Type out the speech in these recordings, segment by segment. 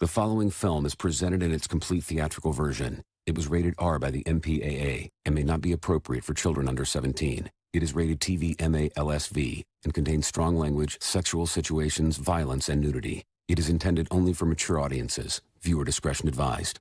The following film is presented in its complete theatrical version. It was rated R by the MPAA and may not be appropriate for children under 17. It is rated TV MA-LSV and contains strong language, sexual situations, violence, and nudity. It is intended only for mature audiences. Viewer discretion advised.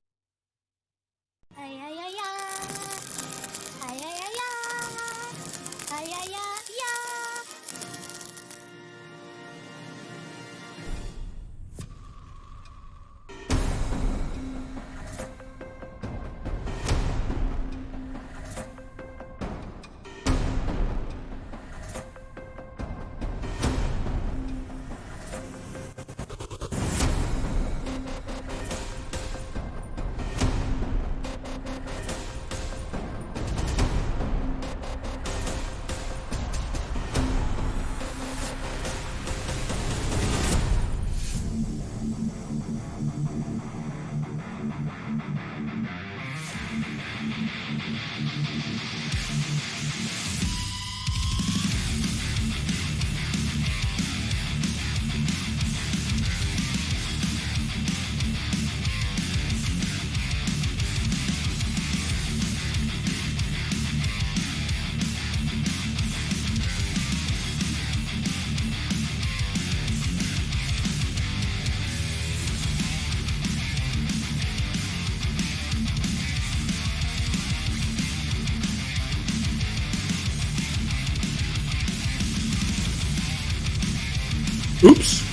Oops.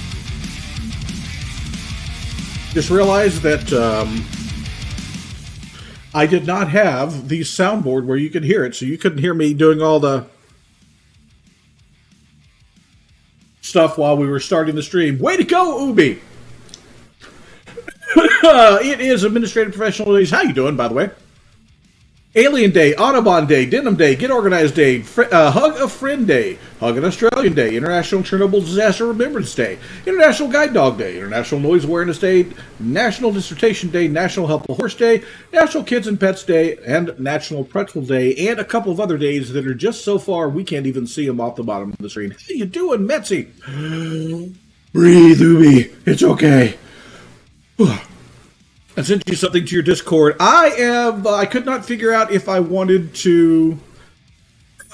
Just realized that I did not have the soundboard where you could hear it, so you couldn't hear me doing all the stuff while we were starting the stream. Way to go, TheUbie! It is Administrative Professional Days. How you doing, by the way? Alien Day, Audubon Day, Denim Day, Get Organized Day, Hug a Friend Day, Hug an Australian Day, International Chernobyl Disaster Remembrance Day, International Guide Dog Day, International Noise Awareness Day, National Dissertation Day, National Help a Horse Day, National Kids and Pets Day, and National Pretzel Day, and a couple of other days that are just so far we can't even see them off the bottom of the screen. How you doing, Metsy? Breathe, TheUbie. It's okay. I sent you something to your Discord. I could not figure out if I wanted to...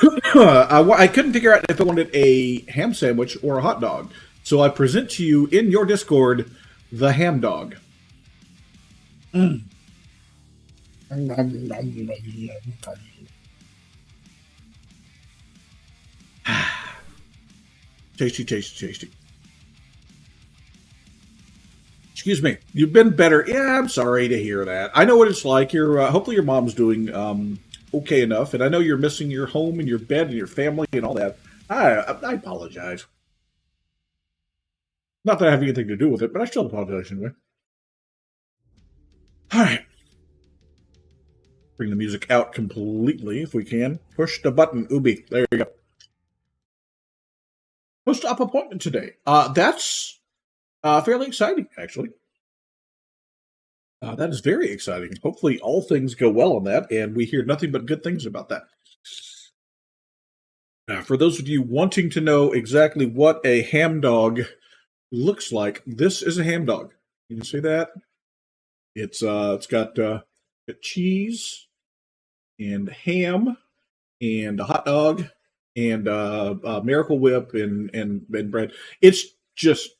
I couldn't figure out if I wanted a ham sandwich or a hot dog. So I present to you in your Discord the ham dog. Tasty, tasty, tasty. Excuse me. You've been better. Yeah, I'm sorry to hear that. I know what it's like. Hopefully your mom's doing okay enough, and I know you're missing your home and your bed and your family and all that. I apologize. Not that I have anything to do with it, but I still apologize anyway. All right. Bring the music out completely if we can. Push the button, TheUbie. There you go. Post-op appointment today. That's fairly exciting, actually. That is very exciting. Hopefully all things go well on that, and we hear nothing but good things about that. For those of you wanting to know exactly what a ham dog looks like, this is a ham dog. You can see that? It's got cheese and ham and a hot dog and Miracle Whip and bread. It's just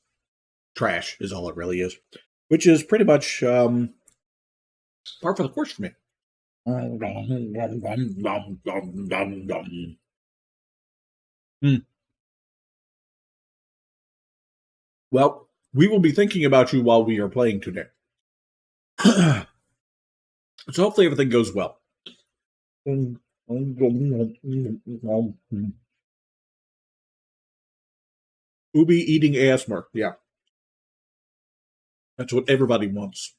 trash is all it really is, which is pretty much par for the course for me. Well, we will be thinking about you while we are playing today. So hopefully everything goes well. TheUbie eating ASMR, yeah. That's what everybody wants.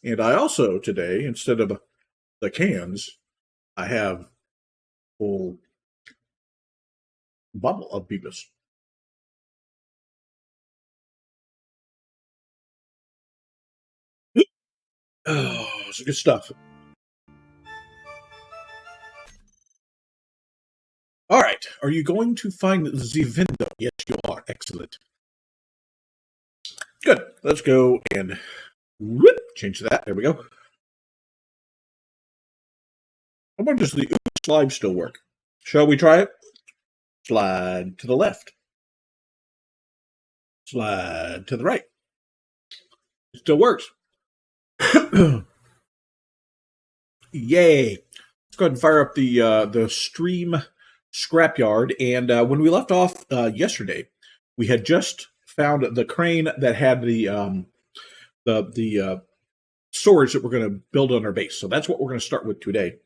And I also, today, instead of the cans, I have a full bottle of Beavis. Oh, it's good stuff. All right. Are you going to find the window? Yes, you are. Excellent. Good. Let's go and Whoop, change that. There we go. I wonder, does the slide still work? Shall we try it? Slide to the left. Slide to the right. It still works. Yay. Let's go ahead and fire up the stream scrapyard. And when we left off yesterday, we had just found the crane that had the storage that we're going to build on our base. So that's what we're going to start with today.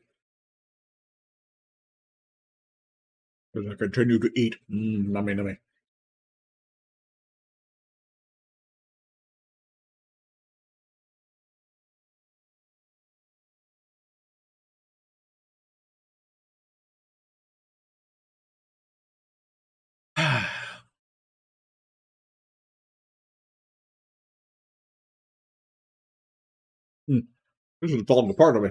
As I continue to eat. Nummy, nummy. This is falling apart on me.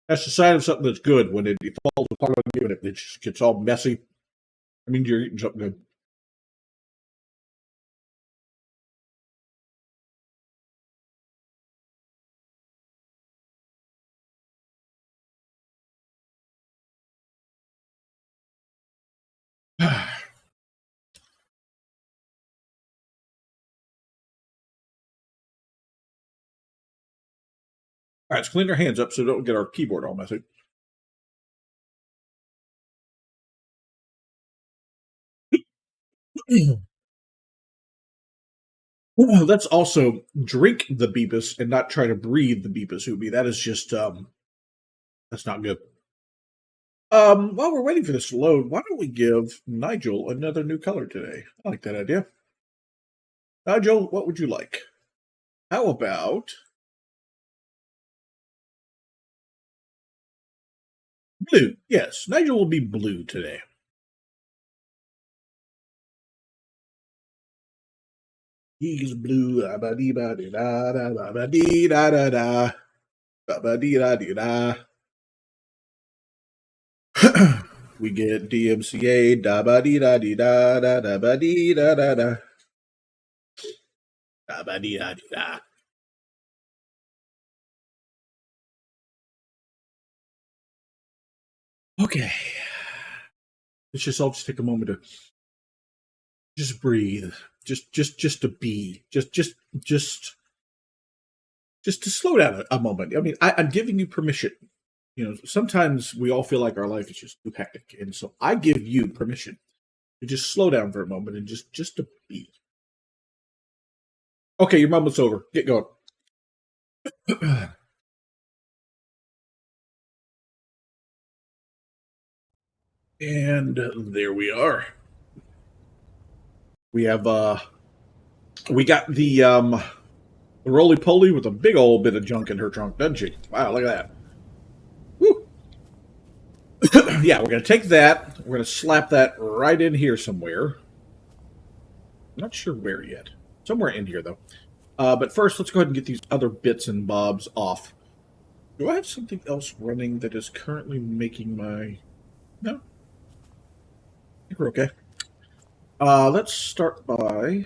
That's the sign of something that's good. When it falls apart on you and it just gets all messy. I mean, you're eating something good. All right, let's clean our hands up so we don't get our keyboard all messy. Let's also drink the Beepus and not try to breathe the Beepus Hoobie. That is just, that's not good. While we're waiting for this to load, why don't we give Nigel another new color today? I like that idea. Nigel, what would you like? How about blue? Yes, Nigel will be blue today. He's blue. Ba-ba-dee-ba-dee-da-da-da-ba-ba-dee-da-da-da. Ba-ba-dee-da-dee-da. We get DMCA. Da-ba-dee-da-dee-da-da-da-ba-dee-da-da-da. Da-ba-dee-da-dee-da. Okay. Let's just all just take a moment to just breathe. Just to be. Just to slow down a moment. I mean, I'm giving you permission. You know, sometimes we all feel like our life is just too hectic, and so I give you permission to just slow down for a moment and just to be. Okay, your moment's over. Get going. And there we are. We have we got the roly-poly with a big old bit of junk in her trunk, doesn't she? Wow, look at that. Woo. Yeah, we're going to take that. We're going to slap that right in here somewhere. I'm not sure where yet. Somewhere in here, though. But first, let's go ahead and get these other bits and bobs off. Do I have something else running that is currently making my... No? I think we're okay. Let's start by...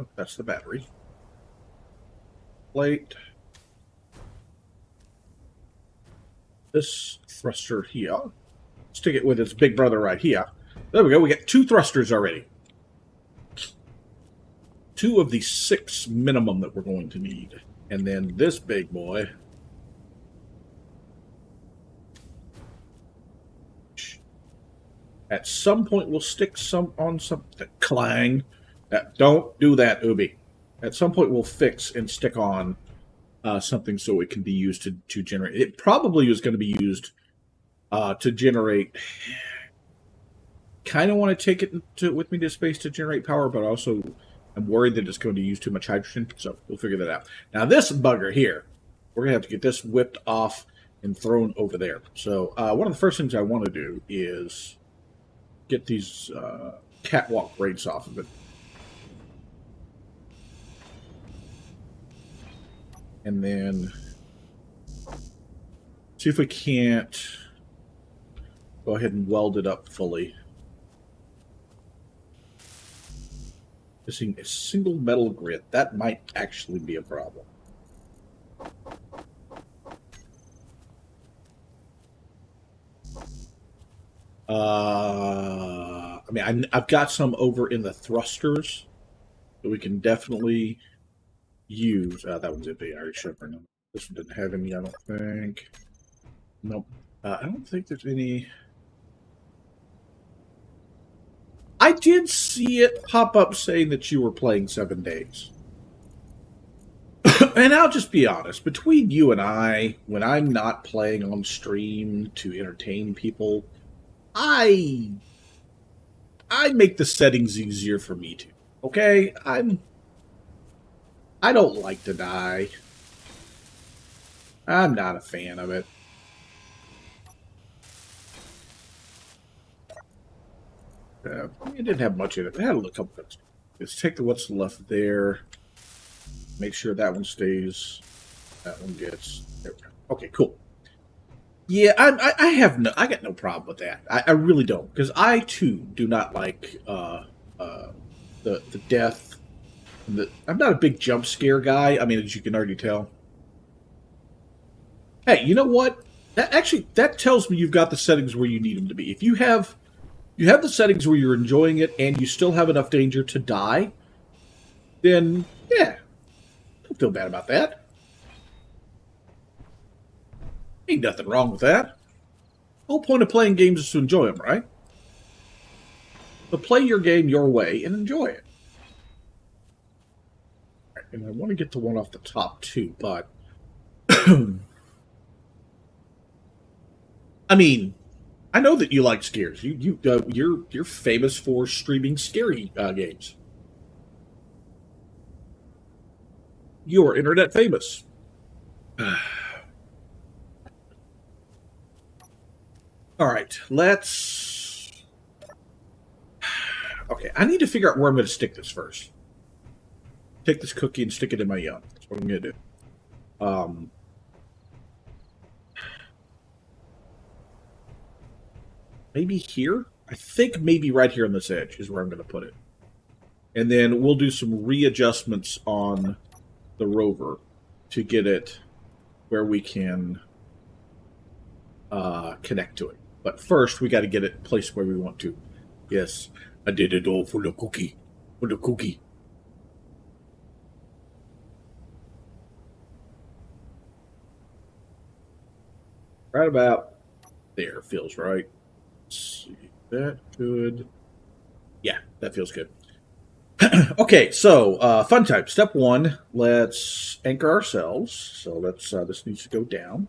Oh, that's the battery. Plate. This thruster here. Stick it with its big brother right here. There we go. We got 2 thrusters already. 2 of the 6 minimum that we're going to need. And then this big boy. At some point, we'll stick some on something. Clang. Don't do that, Ubi. At some point, we'll fix and stick on something so it can be used to generate. It probably is going to be used to generate. Kind of want to take it with me to space to generate power, but also I'm worried that it's going to use too much hydrogen. So we'll figure that out. Now this bugger here, we're going to have to get this whipped off and thrown over there. So one of the first things I want to do is get these catwalk brakes off of it. And then see if we can't go ahead and weld it up fully. Missing a single metal grit. That might actually be a problem. I mean, I've got some over in the thrusters that we can definitely use. That one's empty. I already showed her. This one didn't have any, I don't think. Nope. I don't think there's any. I did see it pop up saying that you were playing 7 days. And I'll just be honest, between you and I, when I'm not playing on stream to entertain people, I make the settings easier for me to. Okay? I don't like to die. I'm not a fan of it. It didn't have much in it. It had a couple things. Let's take what's left there. Make sure that one stays. That one gets. There we go. Okay, cool. Yeah, I got no problem with that. I really don't, because I too do not like the death. I'm not a big jump scare guy. I mean, as you can already tell. Hey, you know what? That tells me you've got the settings where you need them to be. If you have the settings where you're enjoying it and you still have enough danger to die, then yeah, don't feel bad about that. Ain't nothing wrong with that. The whole point of playing games is to enjoy them, right? So play your game your way and enjoy it. And I want to get to one off the top too, but I mean, I know that you like scares. You're famous for streaming scary games. You're internet famous. All right, let's. Okay, I need to figure out where I'm going to stick this first. Take this cookie and stick it in my yum. That's what I'm going to do. Maybe here? I think maybe right here on this edge is where I'm going to put it. And then we'll do some readjustments on the rover to get it where we can connect to it. But first, we got to get it placed where we want to. Yes, I did it all for the cookie. For the cookie. Right about there feels right. Let's see. That good. Yeah, that feels good. Okay, so fun time. Step 1, let's anchor ourselves. So let's this needs to go down.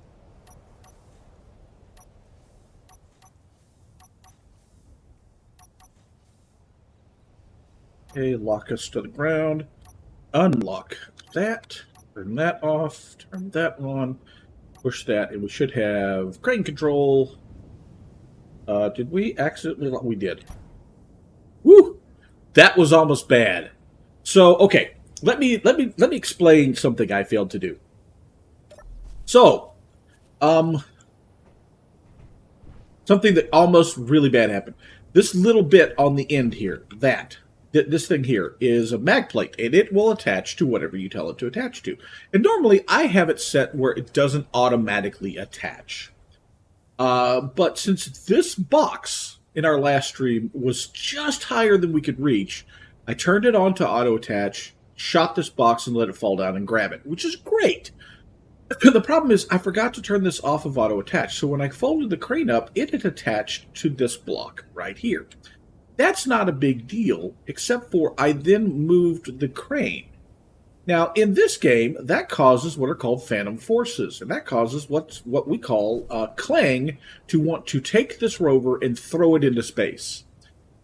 Okay, lock us to the ground. Unlock that. Turn that off. Turn that on. Push that, and we should have crane control. Did we accidentally? We did. Woo! That was almost bad. So, okay, let me explain something I failed to do. So, something that almost really bad happened. This little bit on the end here, this thing here is a mag plate, and it will attach to whatever you tell it to attach to. And normally, I have it set where it doesn't automatically attach. But since this box in our last stream was just higher than we could reach, I turned it on to auto-attach, shot this box, and let it fall down and grab it, which is great. The problem is I forgot to turn this off of auto-attach, so when I folded the crane up, it had attached to this block right here. That's not a big deal, except for I then moved the crane. Now, in this game, that causes what are called phantom forces, and that causes what we call Clang to want to take this rover and throw it into space.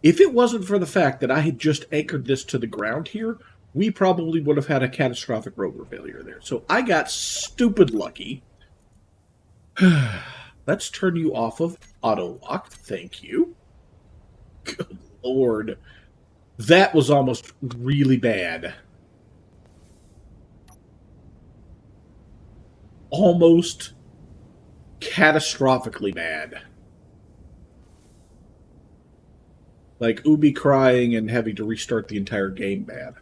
If it wasn't for the fact that I had just anchored this to the ground here, we probably would have had a catastrophic rover failure there. So I got stupid lucky. Let's turn you off of auto lock. Thank you. Good Lord. That was almost really bad. Almost catastrophically bad. Like Ubi crying and having to restart the entire game bad.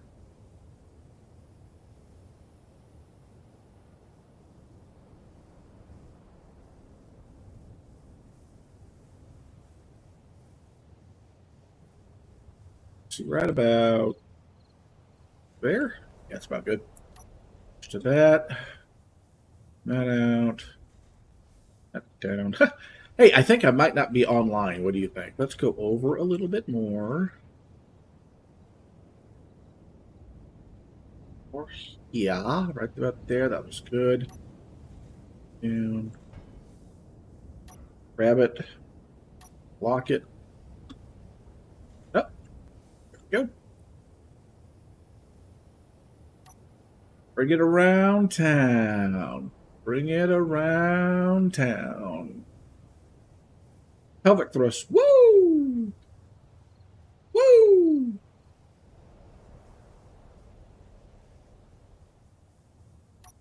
See, right about there. Yeah, that's about good. To that. That out. That down. Hey, I think I might not be online. What do you think? Let's go over a little bit more. Yeah, right about there. That was good. And grab it. Lock it. Oh, there we go. Bring it around town. Bring it around town. Pelvic thrust. Woo! Woo!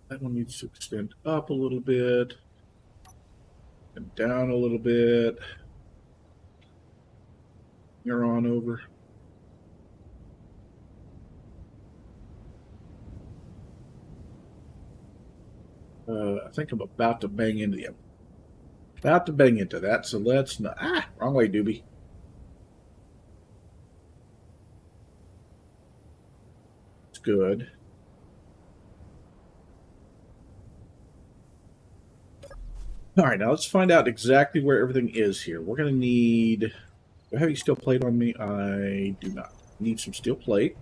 That one needs to extend up a little bit. And down a little bit. You're on over. I think I'm about to bang into you. About to bang into that, so let's not. Ah, wrong way, doobie. It's good. All right, now let's find out exactly where everything is here. We're going to need... Do I have any steel plate on me? I do not. Need some steel plate.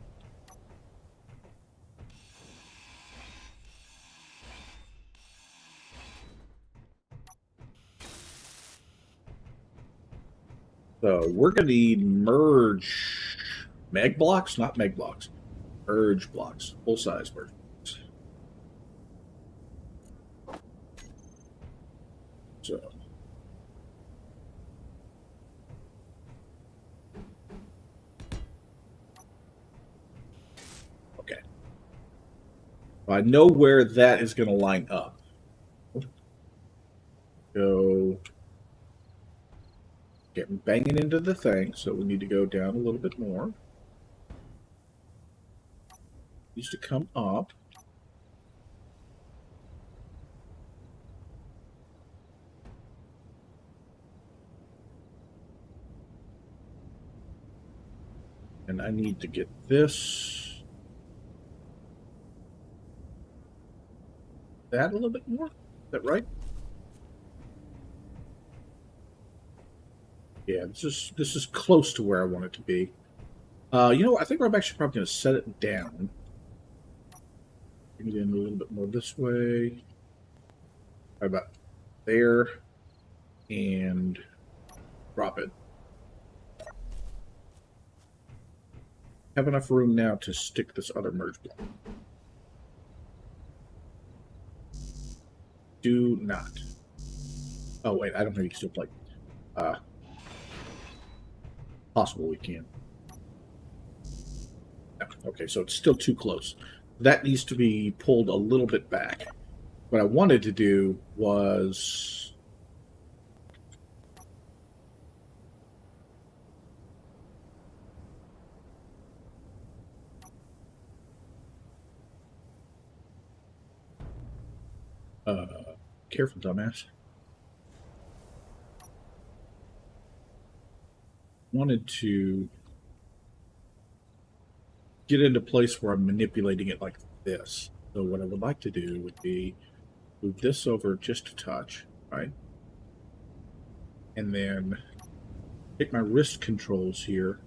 So we're going to need merge meg blocks, not meg blocks. Merge blocks, full size merge blocks. So okay, I know where that is going to line up. Go getting banging into the thing, so we need to go down a little bit more. Needs to come up. And I need to get this, that a little bit more. Is that right? Yeah, this is close to where I want it to be. You know, I think I'm actually probably going to set it down. Bring it in a little bit more this way. Right about there, and drop it. Have enough room now to stick this other merge block. Do not. Oh wait, I don't think you can still play. Possible we can. Okay, so it's still too close. That needs to be pulled a little bit back. What I wanted to do was... careful, dumbass. Wanted to get into place where I'm manipulating it like this. So what I would like to do would be move this over just a touch, right? And then take my wrist controls here.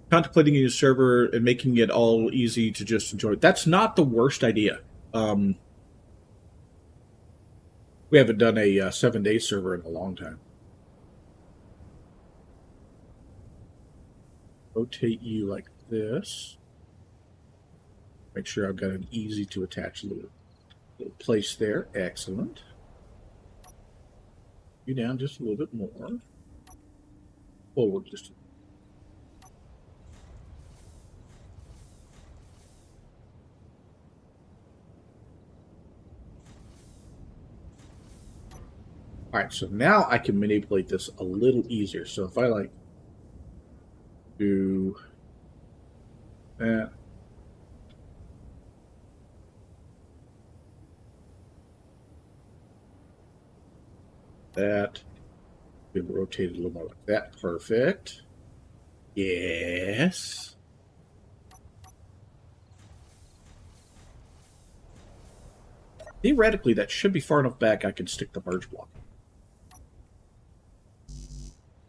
Contemplating a server and making it all easy to just enjoy. That's not the worst idea. We haven't done a 7-day server in a long time. Rotate you like this. Make sure I've got an easy to attach little place there. Excellent. You down just a little bit more. Forward just. All right, so now I can manipulate this a little easier. So if I like Do that. That. Be rotated a little more like that. Perfect. Yes. Theoretically, that should be far enough back I can stick the merge block.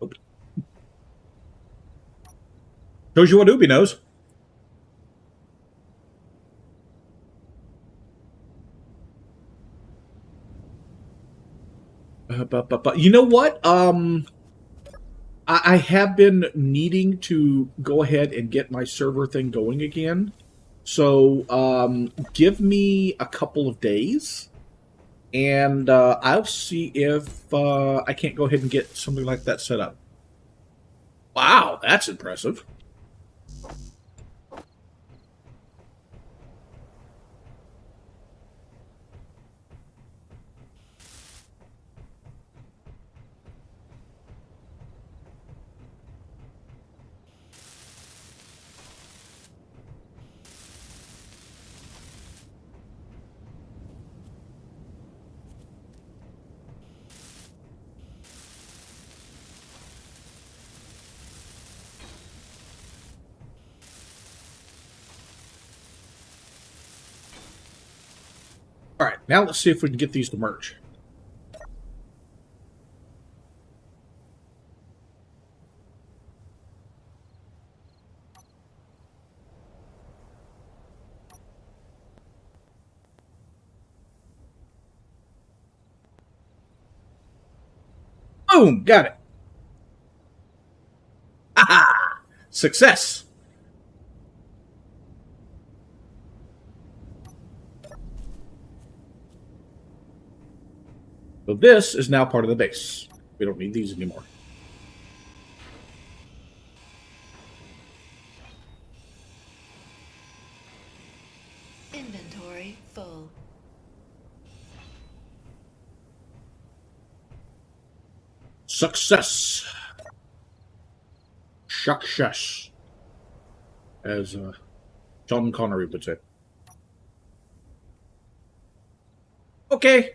Open. Shows you what Ubi knows. But you know what? I have been needing to go ahead and get my server thing going again. So give me a couple of days, and I'll see if I can't go ahead and get something like that set up. Wow, that's impressive. All right, now let's see if we can get these to merge. Boom, got it. Aha! Success. So this is now part of the base. We don't need these anymore. Inventory full. Success. Success. As John Connery would say. Okay.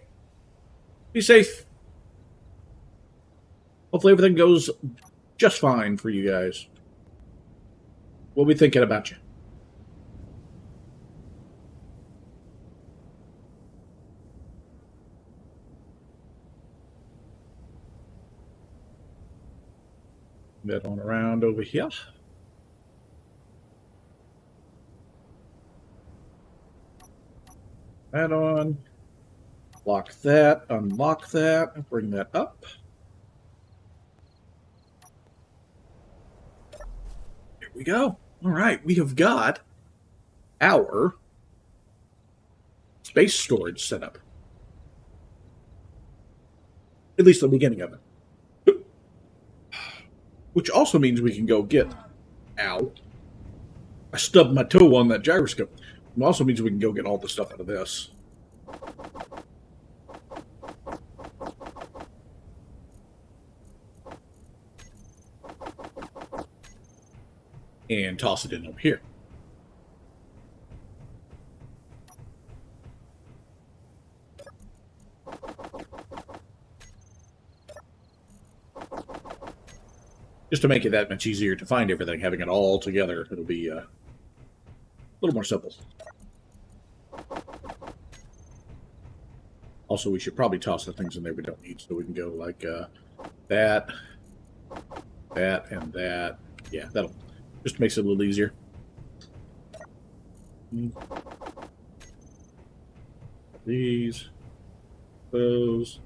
Be safe. Hopefully everything goes just fine for you guys. We'll be thinking about you. That on around over here. That on. Lock that, unlock that, bring that up. Here we go. All right, we have got our space storage set up. At least the beginning of it. Which also means we can go get... Ow. I stubbed my toe on that gyroscope. It also means we can go get all the stuff out of this. And toss it in over here. Just to make it that much easier to find everything, having it all together, it'll be a little more simple. Also, we should probably toss the things in there we don't need, so we can go like that, and that. Yeah, that'll... Just makes it a little easier. These. Those.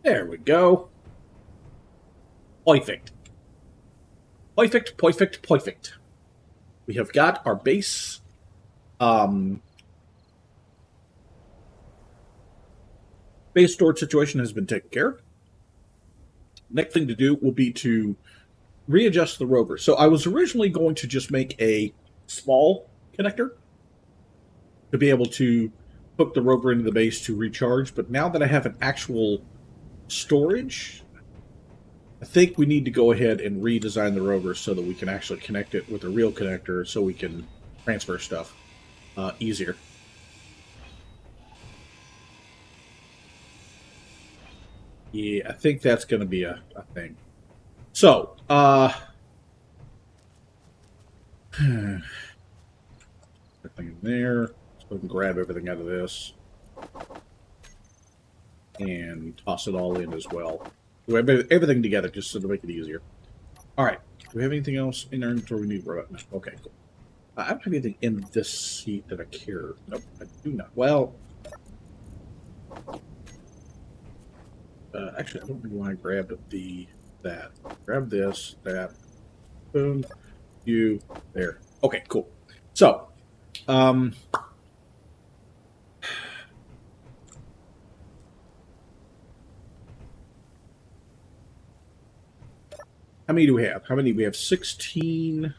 There we go. Perfect. Perfect, perfect, perfect. We have got our base. Base storage situation has been taken care of. Next thing to do will be to readjust the rover. So I was originally going to just make a small connector to be able to hook the rover into the base to recharge, but now that I have an actual storage, think we need to go ahead and redesign the rover so that we can actually connect it with a real connector so we can transfer stuff easier. Yeah, I think that's going to be a thing. So, everything in there. So we can grab everything out of this and toss it all in as well. We have everything together just so to make it easier. All right. Do we have anything else in our inventory we need to run? Okay, cool. I don't have anything in this seat that I care. Nope, I do not. Well, actually, I don't know why I grabbed that. Grab this, that. Boom. You there. Okay, cool. So, how many do we have? How many? We have 16.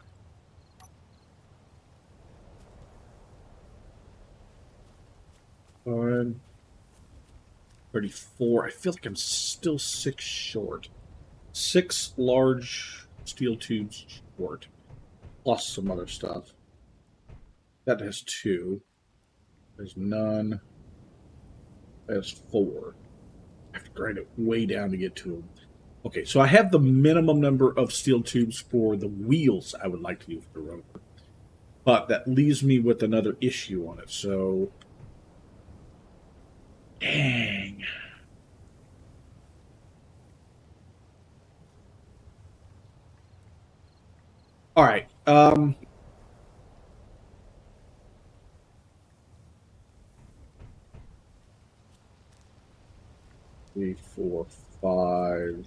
34. I feel like I'm still 6 short. 6 large steel tubes short. Plus some other stuff. That has 2. There's none. That's 4. I have to grind it way down to get to them. Okay, so I have the minimum number of steel tubes for the wheels I would like to do for the rover. But that leaves me with another issue on it, so... Dang. All right. 3, 4, 5.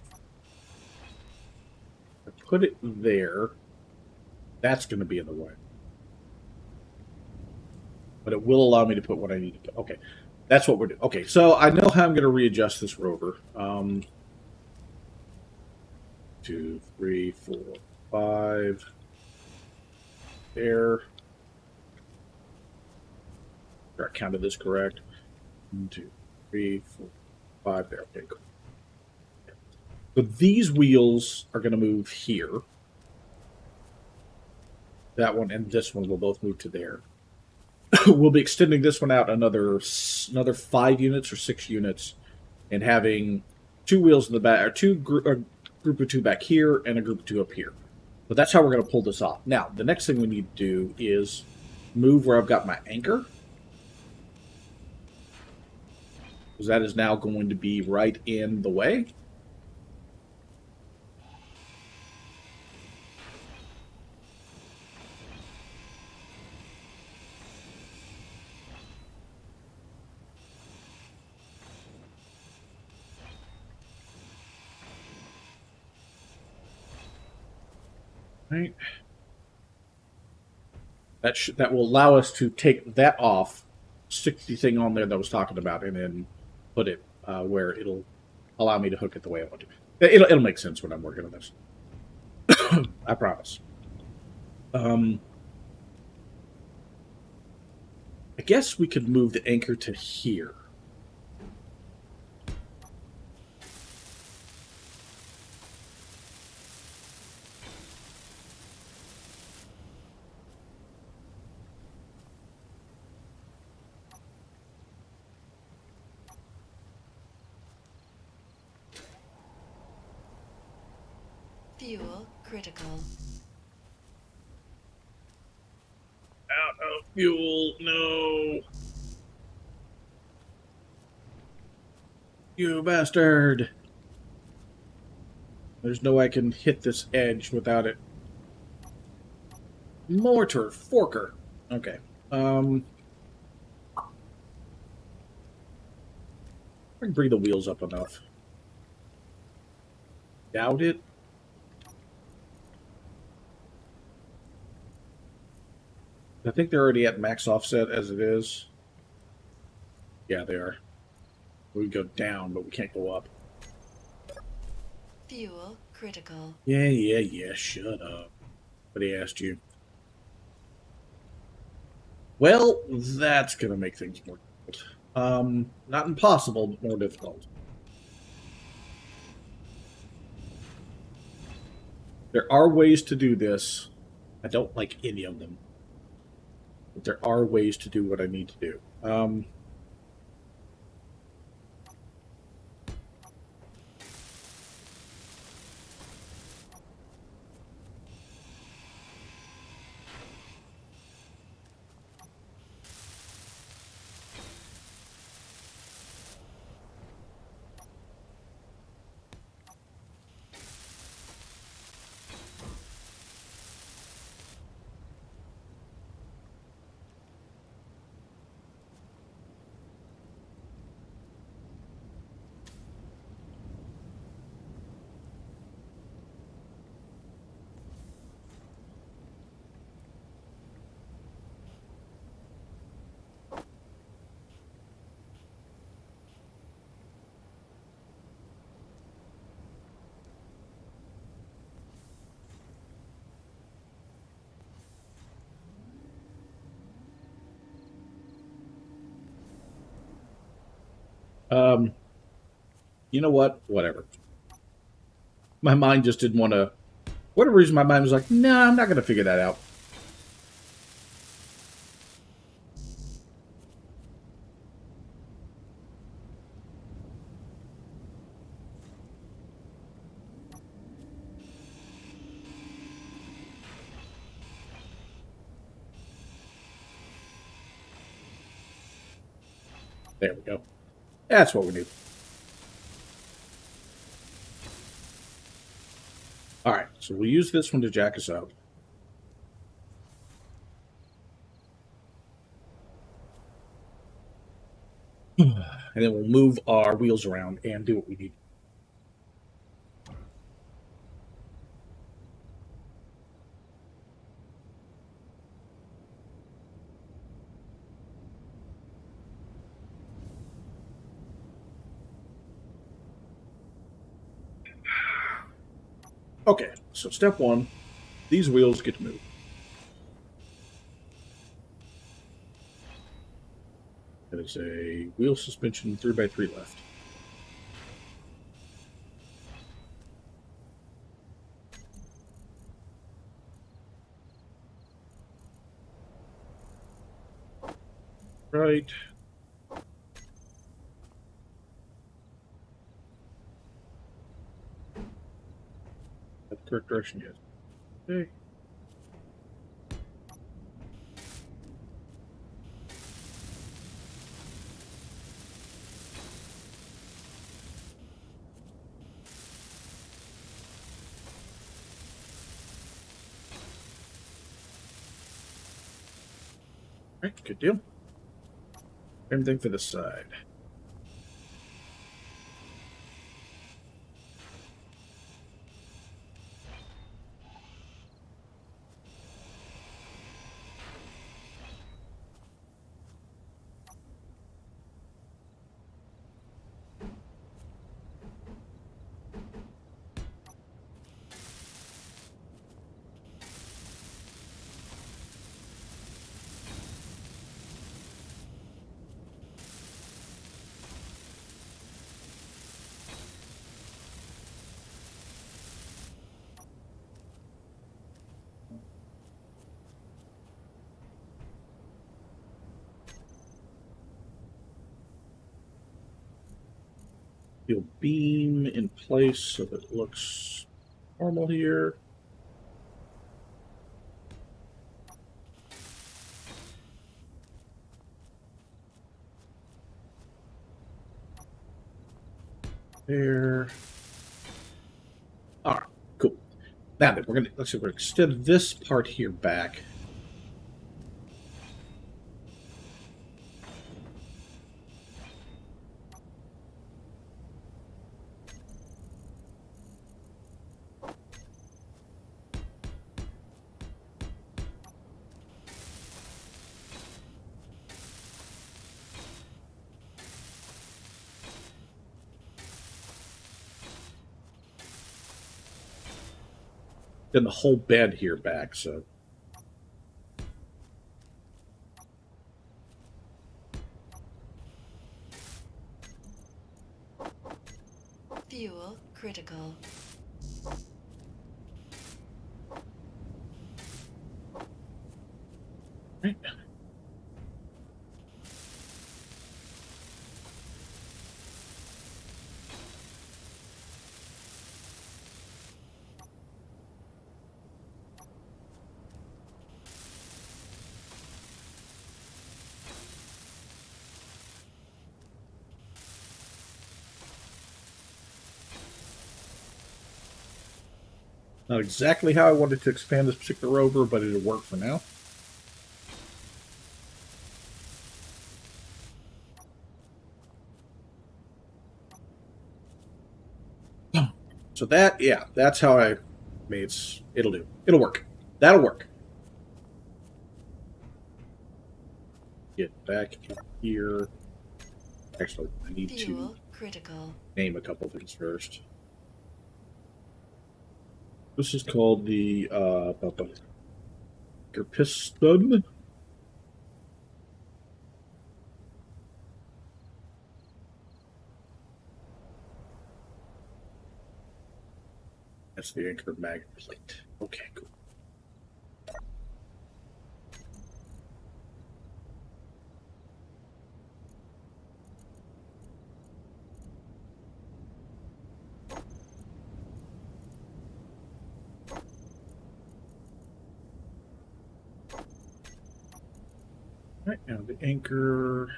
I put it there. That's going to be in the way. But it will allow me to put what I need to put. Okay. That's what we're doing. Okay, so I know how I'm going to readjust this rover. 2, 3, 4, 5. There. I counted this correct. 1, 2, 3, 4, 5. There. Okay, cool. So these wheels are going to move here. That one and this one will both move to there. We'll be extending this one out another 5 units or 6 units, and having 2 wheels in the back, or group of 2 back here, and a group of 2 up here. But that's how we're going to pull this off. Now, the next thing we need to do is move where I've got my anchor, because that is now going to be right in the way. Right. That will allow us to take that off, stick the thing on there that I was talking about, and then put it where it'll allow me to hook it the way I want to. It'll make sense when I'm working on this. I promise. I guess we could move the anchor to here. Fuel critical. Out of fuel, no. You bastard. There's no way I can hit this edge without it. Mortar, forker. Okay. I can bring the wheels up enough. Doubt it. I think they're already at max offset as it is. Yeah, they are. We go down, but we can't go up. Fuel critical. Yeah. Shut up. But he asked you. Well, that's going to make things more difficult. Not impossible, but more difficult. There are ways to do this. I don't like any of them. But there are ways to do what I need to do. You know what? Whatever. My mind just didn't want to. Whatever reason, my mind was like, "No, I'm not going to figure that out." There we go. That's what we need. All right, so we'll use this one to jack us up. And then we'll move our wheels around and do what we need. Okay, so step one, these wheels get to move. That is a wheel suspension 3x3 left. Right. That's the correct direction, yes. Okay. Right, good deal. Same thing for this side. You'll beam in place so that it looks normal here. There. All right, cool. Now then, let's see, we're gonna extend this part here back. Then the whole bed here back, so. Fuel critical. Right. Not exactly how I wanted to expand this particular rover, but it'll work for now. So that, yeah, that's how I made it. It'll do. It'll work. That'll work. Get back in here. Actually, I need Fuel to critical. name a couple things first. This is called the piston. That's the anchor mag plate. Okay, cool. Right now, the anchor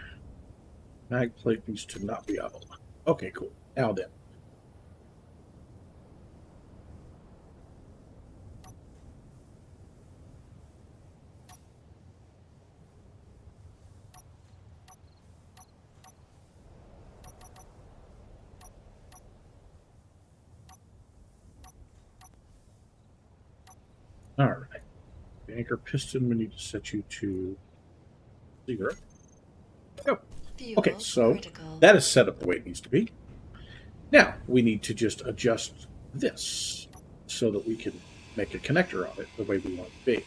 mag plate needs to not be out. Okay, cool. Now then. All right. The anchor piston, we need to set you to 0. Go. Fuel Okay, so critical. that is set up the way it needs to be. Now, we need to just adjust this so that we can make a connector on it the way we want it to be. I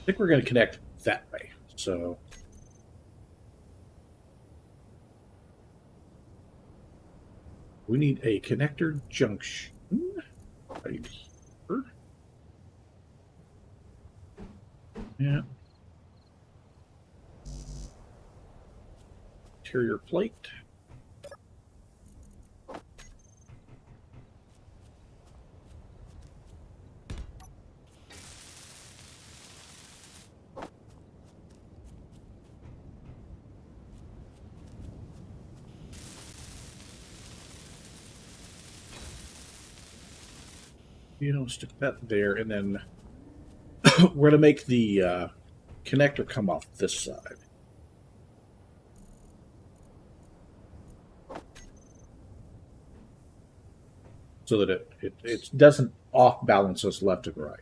think we're going to connect that way. So we need a connector junction right here. Yeah. Interior plate. Stick that there, and then we're going to make the connector come off this side. So that it doesn't off balance us left and right.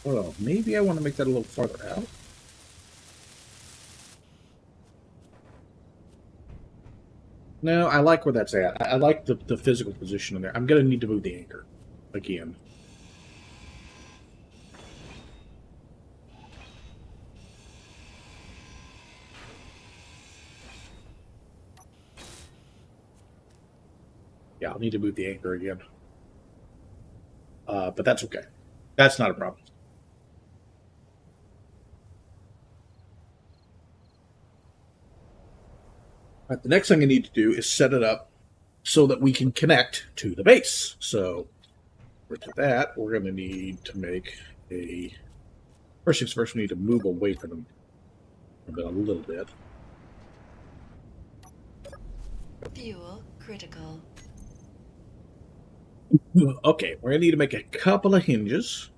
Well, maybe I want to make that a little farther out. No, I like where that's at. I like the physical position in there. I'm going to need to move the anchor again. Yeah, I'll need to move the anchor again. But that's okay. That's not a problem. All right, the next thing I need to do is set it up so that we can connect to the base. So for that, we're going to need to make a... First things first, we need to move away from them a little bit. Fuel critical. Okay, we're going to need to make a couple of hinges.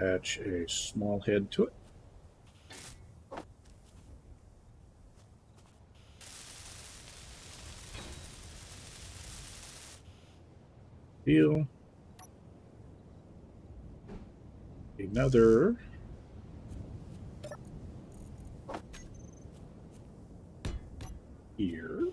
Attach a small head to it. Another here.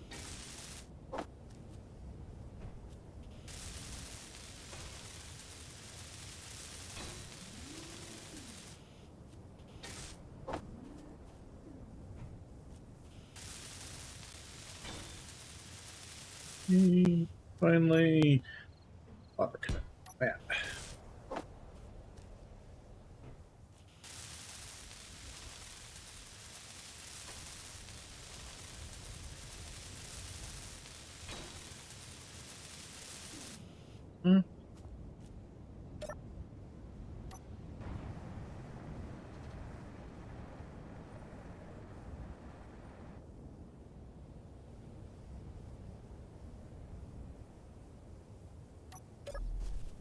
Finally, water connect. Man. Hmm.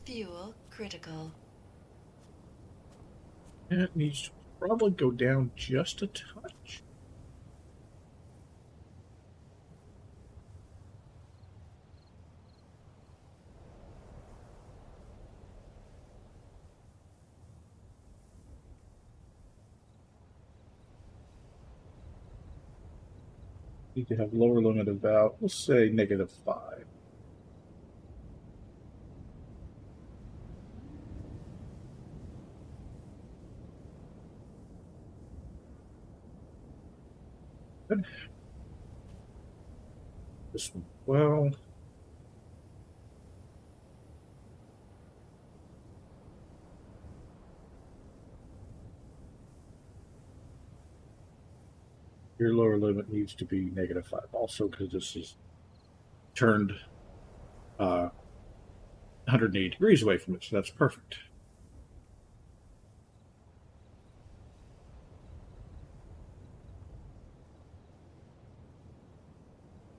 Fuel critical. It needs to probably go down just a touch. Need to have lower limit about, let's say, -5. Good. This one, well. Your lower limit needs to be -5 also, because this is turned 180 degrees away from it, so that's perfect.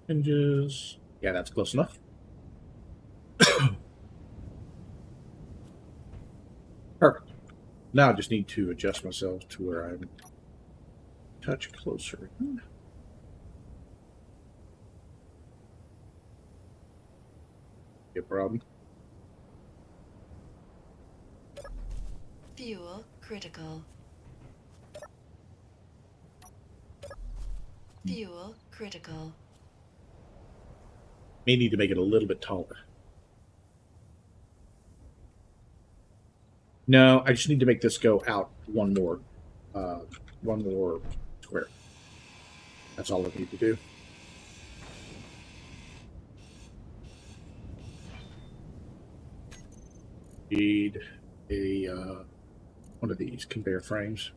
Hinges. Yeah, that's close enough. Perfect. Now I just need to adjust myself to where I'm a touch closer. No problem. Fuel critical. Fuel critical. May need to make it a little bit taller. No, I just need to make this go out one more square. That's all I need to do. Need a one of these conveyor frames.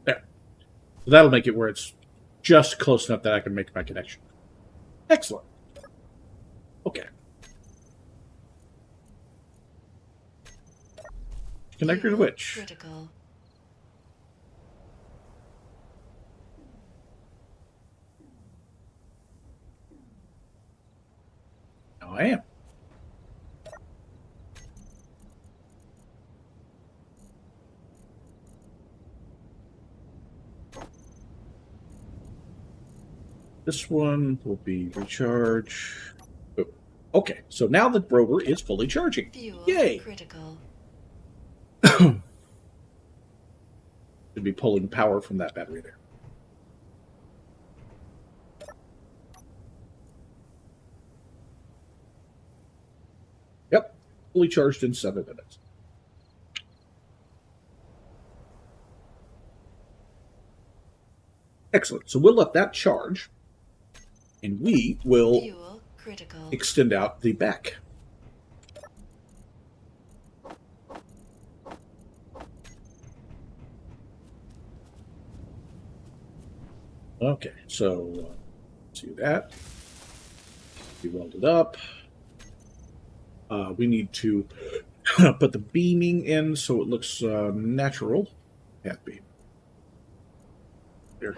There. So that'll make it where it's just close enough that I can make my connection. Excellent. Okay. Connector to Fuel which? critical. Now I am. This one will be recharge. Oh, okay, so now the rover is fully charging. Fuel Yay! critical. Should be pulling power from that battery there. Yep, fully charged in 7 minutes. Excellent. So we'll let that charge, and we will Fuel critical. extend out the back. Okay, so let's do that. Be welded up. We need to put the beaming in so it looks natural. Path beam. There.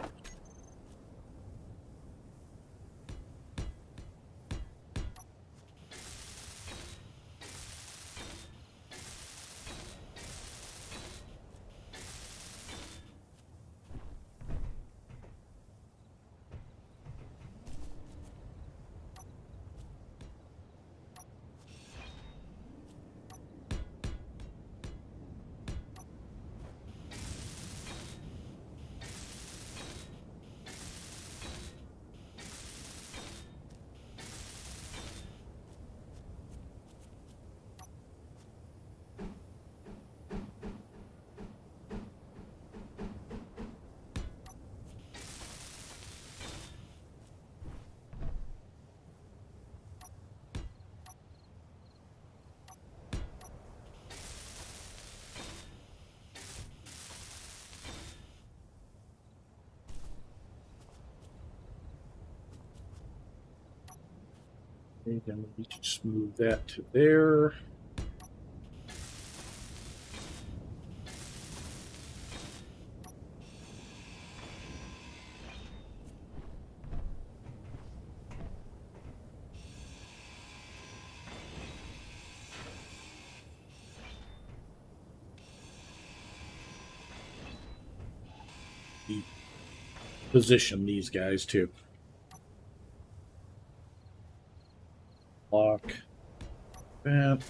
Okay, then we need to just move that to there. Position these guys too. Lock that.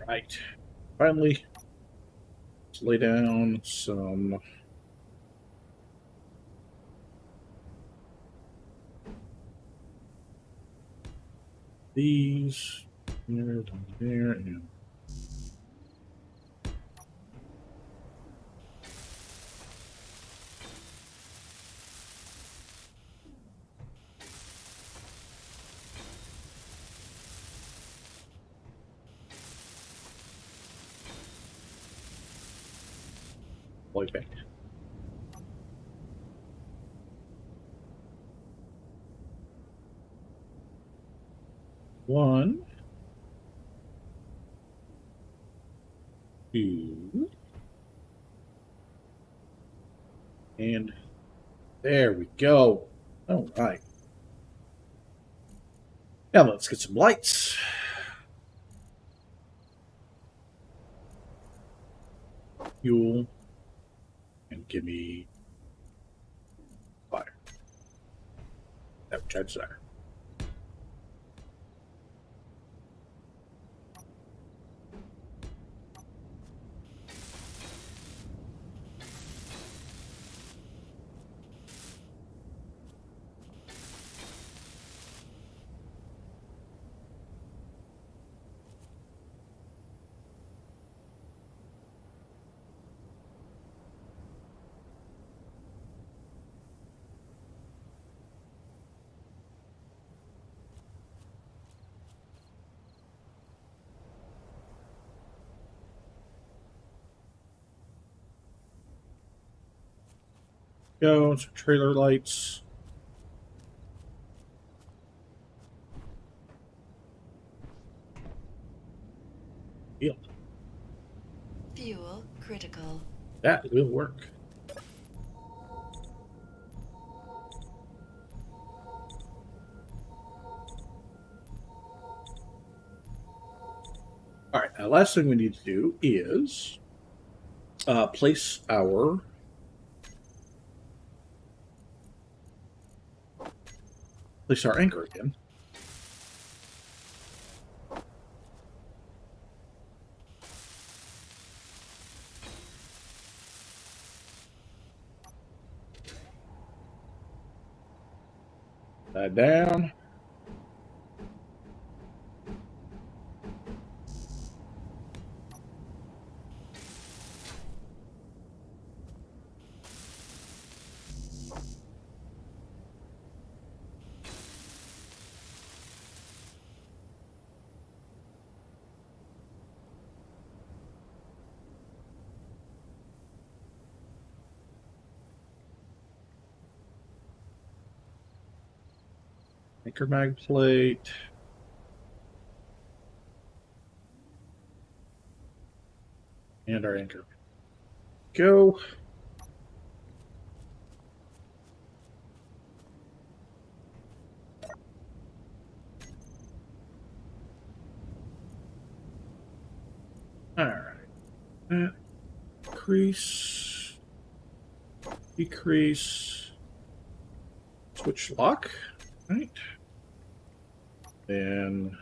Right. Finally, let's lay down some these there, down there, and like that. One, two, and there we go. All right. Now let's get some lights. Fuel, and give me fire. That which I desire. Go, some trailer lights. Deal. Fuel critical. That will work. All right, now last thing we need to do is place our anchor again. That down. Anchor mag plate. And our anchor. Go. All right. Increase. Decrease. Switch lock. Right. Then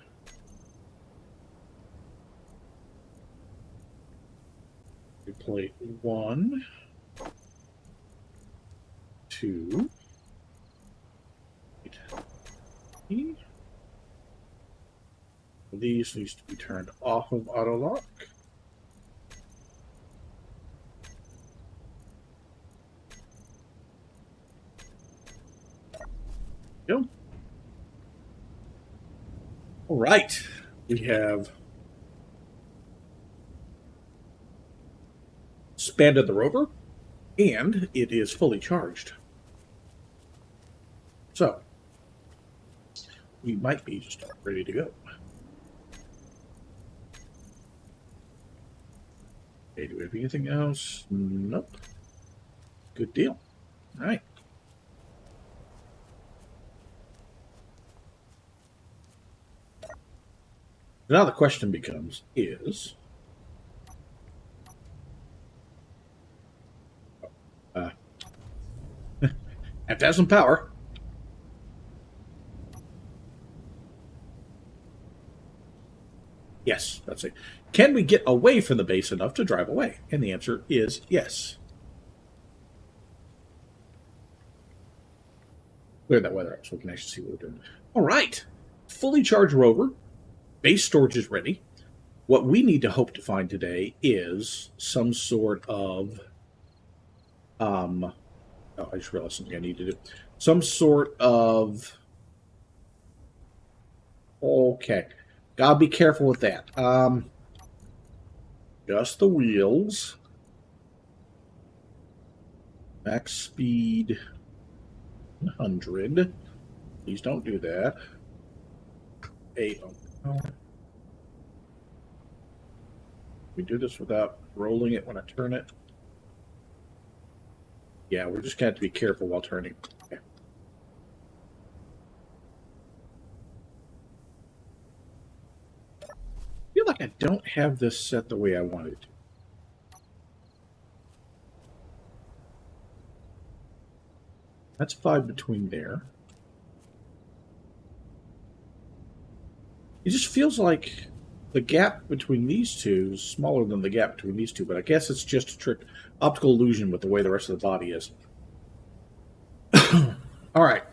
plate 1, 2, 8. These needs to be turned off of auto lock. Go. All right, we have expanded the rover, and it is fully charged. So, we might be just ready to go. Okay, do we have anything else? Nope. Good deal. All right. Now the question becomes is... have to have some power. Yes, that's it. Can we get away from the base enough to drive away? And the answer is yes. Clear that weather up so we can actually see what we're doing. All right. Fully charged rover. Base storage is ready. What we need to hope to find today is some sort of... oh, I just realized something I need to do. Some sort of... Okay. Gotta be careful with that. Just the wheels. Max speed 100. Please don't do that. We do this without rolling it when I turn it. Yeah, we're just going to have to be careful while turning. Okay. I feel like I don't have this set the way I wanted it to. That's 5 between there. It just feels like the gap between these two is smaller than the gap between these two, but I guess it's just a trick, optical illusion with the way the rest of the body is. All right.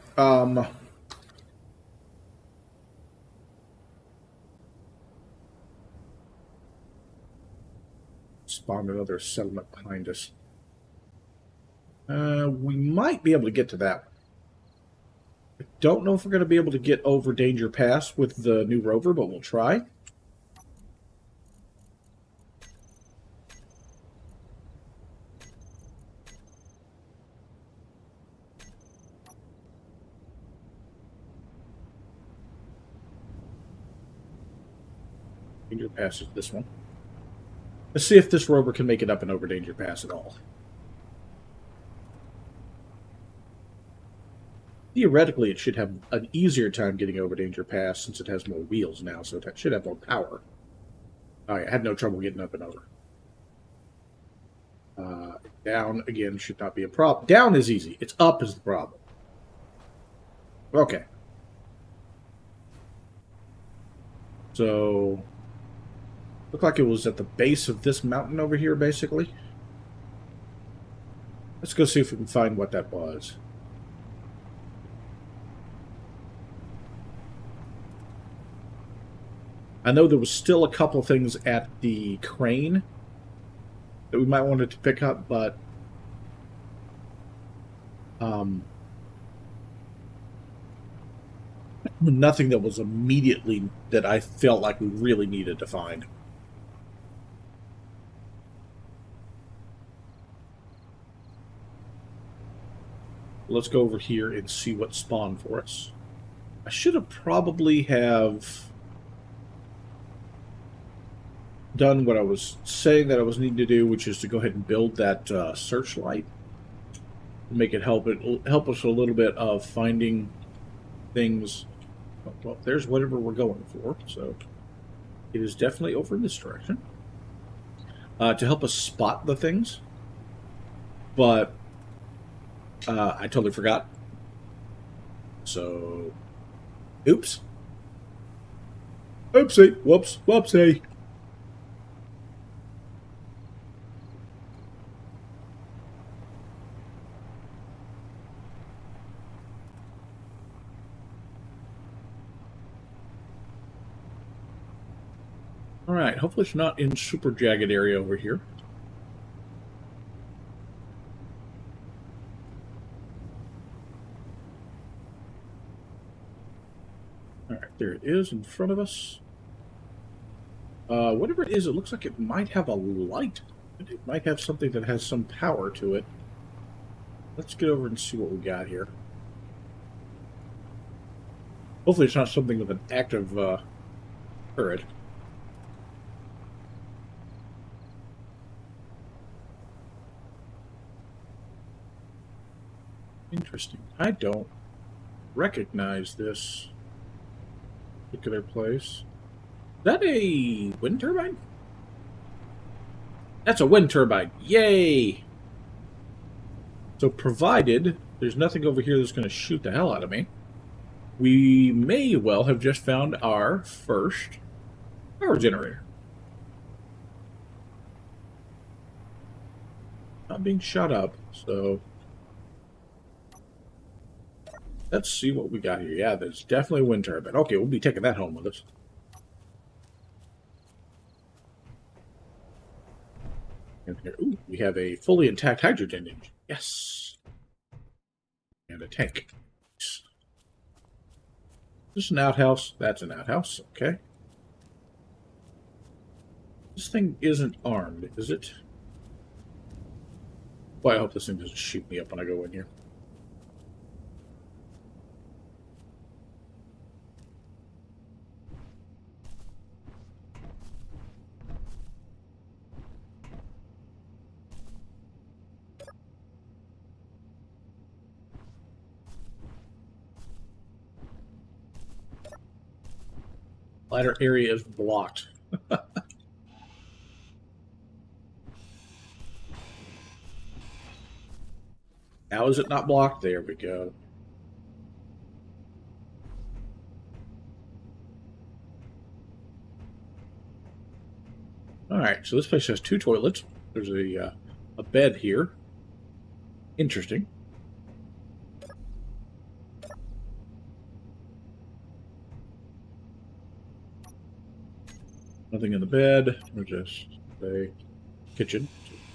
Spawned another settlement behind us. We might be able to get to that. I don't know if we're going to be able to get over Danger Pass with the new rover, but we'll try. Danger Pass is this one. Let's see if this rover can make it up and over Danger Pass at all. Theoretically, it should have an easier time getting over Danger Pass since it has more wheels now, so it should have more power. Alright, I had no trouble getting up and over. Down, again, should not be a problem. Down is easy. It's up is the problem. Okay. So, looked like it was at the base of this mountain over here, basically. Let's go see if we can find what that was. I know there was still a couple things at the crane that we might want to pick up, but nothing that was immediately that I felt like we really needed to find. Let's go over here and see what spawned for us. I should have probably done what I was saying that I was needing to do, which is to go ahead and build that searchlight. Make it help us a little bit of finding things. Well, there's whatever we're going for, so it is definitely over in this direction. To help us spot the things. But I totally forgot. So, oops. Oopsie. Whoops. Whoopsie. Alright, hopefully it's not in super jagged area over here. Alright, there it is in front of us. Whatever it is, it looks like it might have a light. It might have something that has some power to it. Let's get over and see what we got here. Hopefully it's not something with an active turret. Interesting. I don't recognize this particular place. Is that a wind turbine? That's a wind turbine. Yay! So provided there's nothing over here that's going to shoot the hell out of me, we may well have just found our first power generator. Not being shot up, so let's see what we got here. Yeah, there's definitely a wind turbine. Okay, we'll be taking that home with us. And here, ooh, we have a fully intact hydrogen engine. Yes. And a tank. Is this an outhouse? That's an outhouse. Okay. This thing isn't armed, is it? Boy, I hope this thing doesn't shoot me up when I go in here. Ladder area is blocked. How is it not blocked? There we go. Alright, so this place has 2 toilets. There's a bed here. Interesting. Nothing in the bed. We're just a kitchen.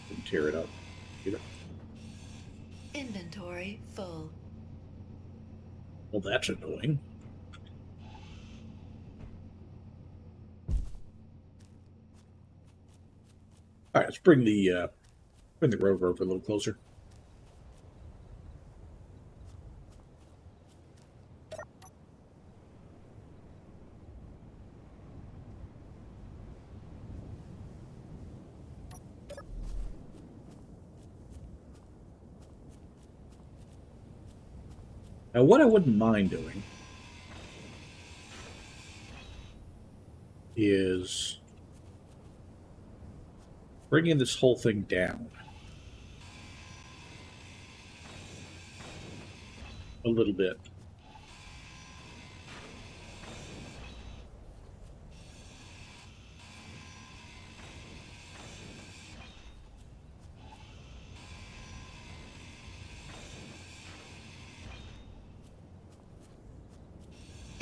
So tear it up either. Inventory full. Well, that's annoying. All right, let's bring the rover over a little closer. Now, what I wouldn't mind doing is bringing this whole thing down a little bit.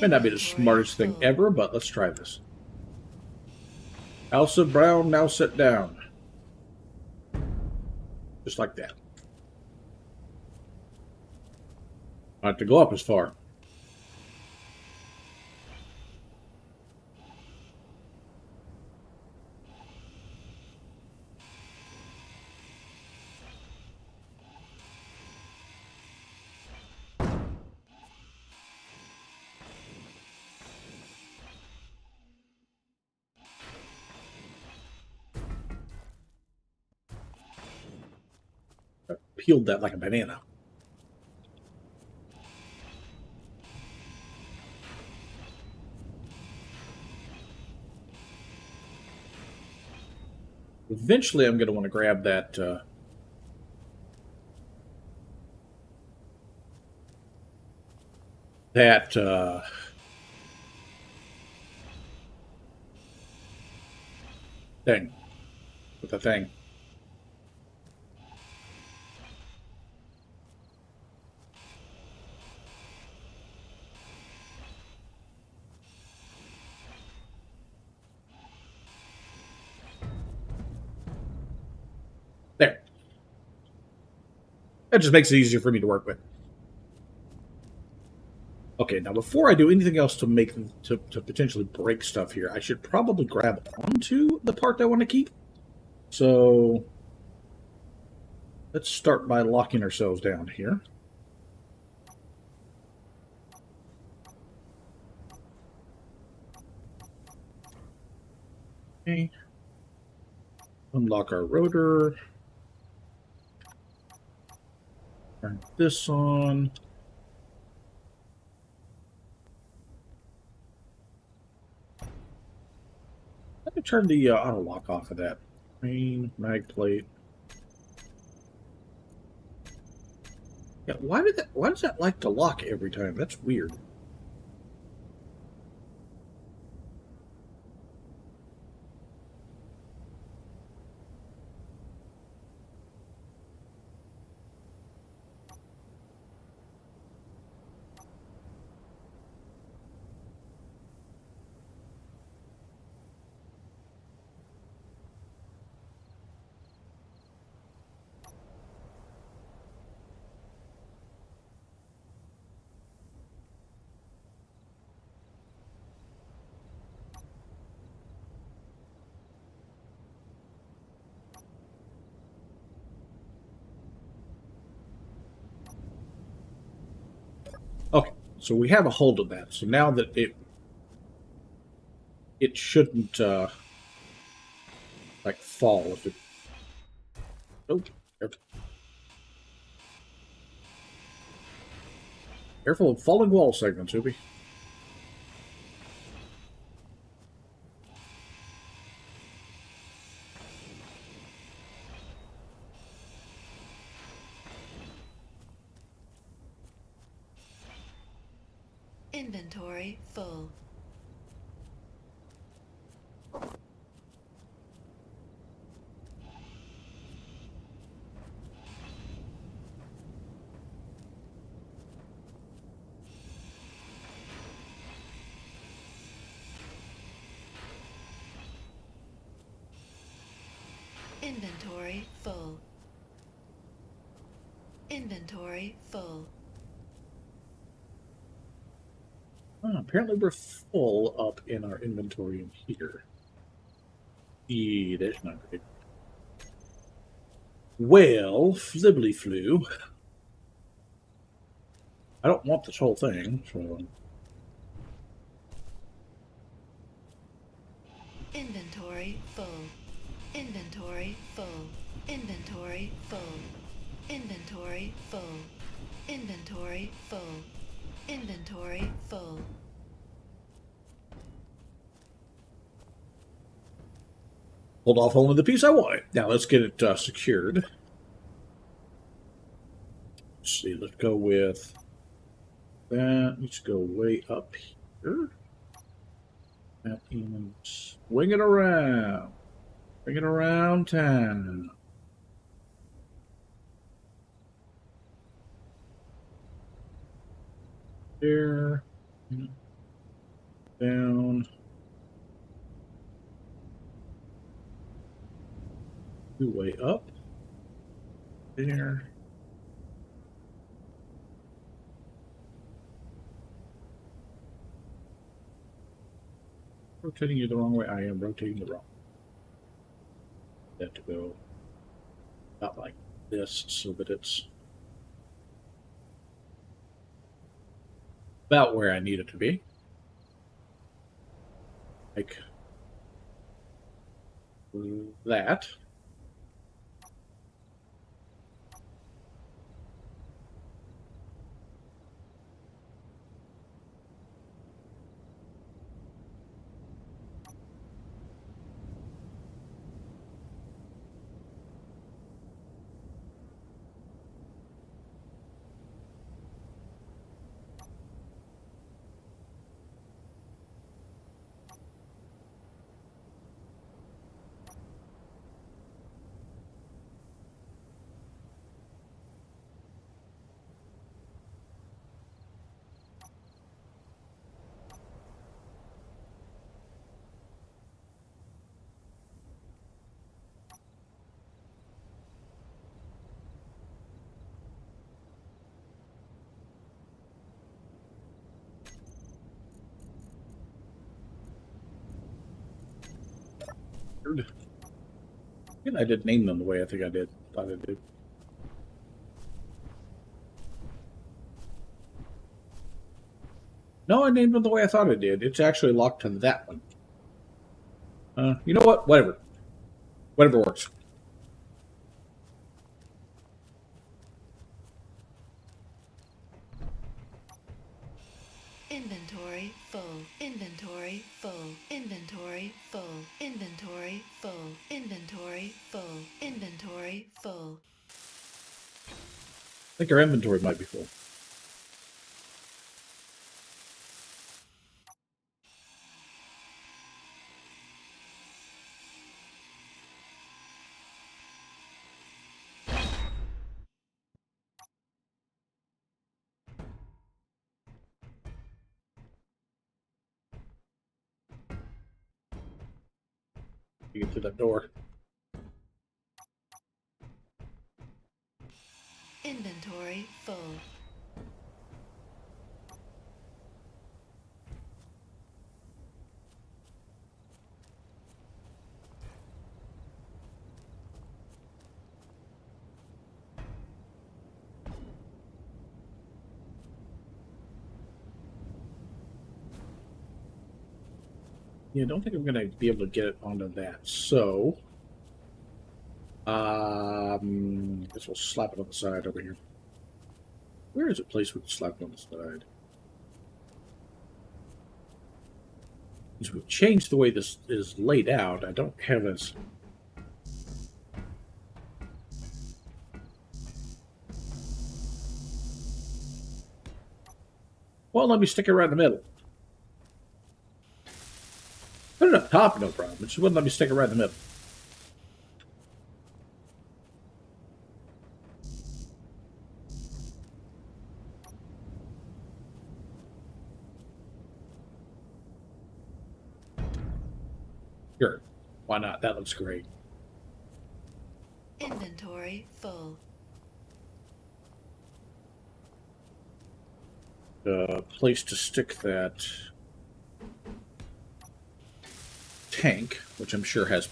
May not be the smartest thing ever, but let's try this. House of Brown, now sit down. Just like that. Not to go up as far. I peeled that like a banana. Eventually, I'm going to want to grab that thing with the thing. There. That just makes it easier for me to work with. Okay, now before I do anything else to make to potentially break stuff here, I should probably grab onto the part I want to keep. So let's start by locking ourselves down here. Okay. Unlock our rotor. Turn this on. Let me turn the auto lock off of that. Main mag plate. Yeah, why does that like to lock every time? That's weird. Okay, so we have a hold of that. So now that it shouldn't like fall if it. Oh, careful of falling wall segments, Ubi. Inventory full. Inventory full. Inventory full. Apparently we're full up in our inventory in here. That's not good. Well, flibbly flew. I don't want this whole thing, so... Inventory full. Inventory full. Inventory full. Inventory full. Inventory full. Inventory full. Hold off only the piece I wanted. Now let's get it secured. Let's see, let's go with that. Let's go way up here. That and swing it around. Bring it around town. There. Down. Way up. There. Rotating you the wrong way. I am rotating the wrong way. That to go about like this so that it's about where I need it to be. Like that. And I didn't name them the way I think I did. Thought I did. No, I named them the way I thought I did. It's actually locked to that one. You know what? Whatever. Whatever works. Inventory full. Inventory full. Inventory full. Inventory full. Inventory full. Inventory full. I think our inventory might be full. You get through that door. Inventory full. Yeah, I don't think I'm going to be able to get it onto that. So, I guess we'll slap it on the side over here. Where is a place we can slap it on the side? Because we've changed the way this is laid out. I don't have this. Well, let me stick it right in the middle. Put it up top, no problem. It just wouldn't let me stick it right in the middle. Sure. Why not? That looks great. Inventory full. Place to stick that tank, which I'm sure has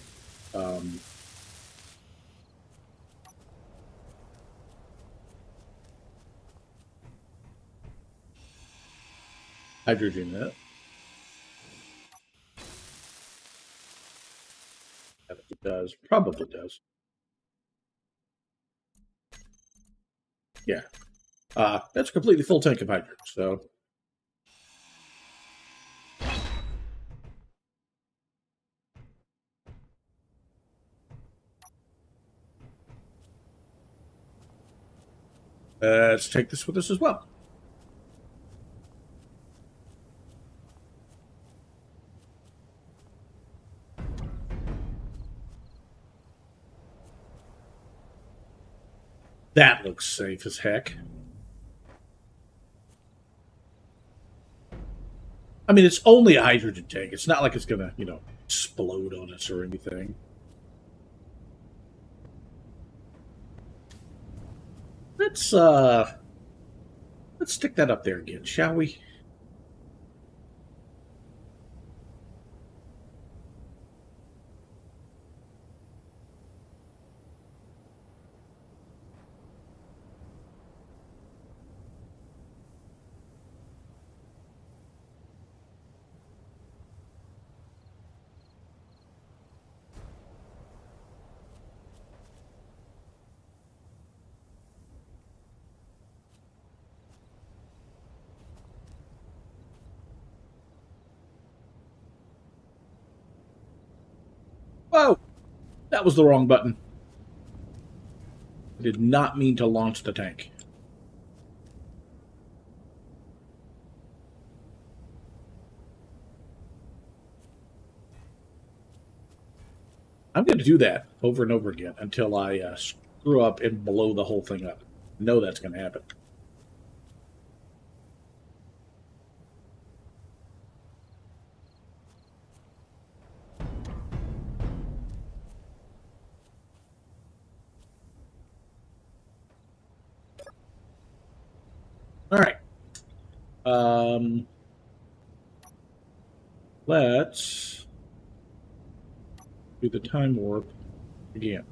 hydrogen in it. It does. Probably does. Yeah. That's a completely full tank of hydrogen, so Let's take this with us as well. That looks safe as heck. I mean, it's only a hydrogen tank. It's not like it's gonna, explode on us or anything. Let's stick that up there again, shall we? Whoa! That was the wrong button. I did not mean to launch the tank. I'm going to do that over and over again until I screw up and blow the whole thing up. I know that's going to happen. All right. Let's do the time warp again.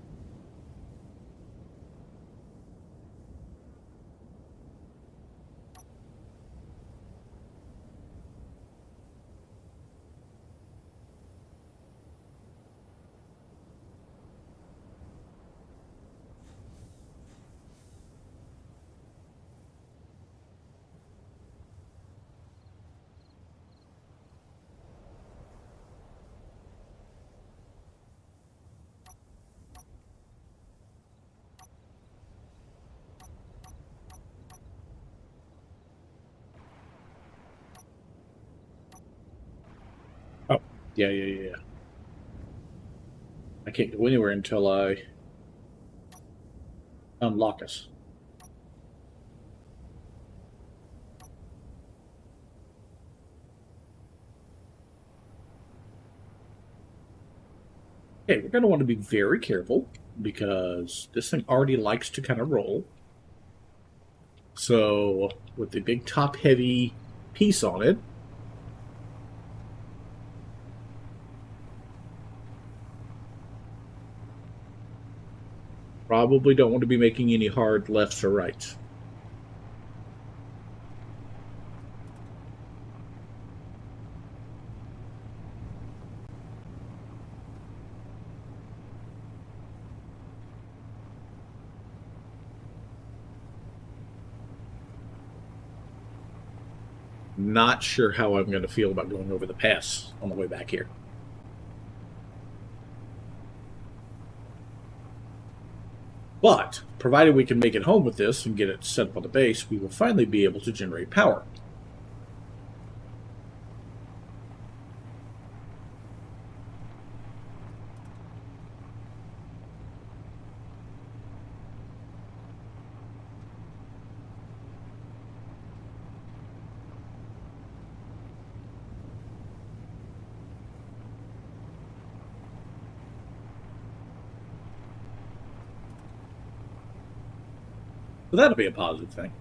Oh, yeah. I can't go anywhere until I unlock us. Okay, we're going to want to be very careful because this thing already likes to kind of roll. So, with the big top-heavy piece on it, probably don't want to be making any hard lefts or rights. Not sure how I'm going to feel about going over the pass on the way back here. But, provided we can make it home with this and get it set up on the base, we will finally be able to generate power. So that'll be a positive thing.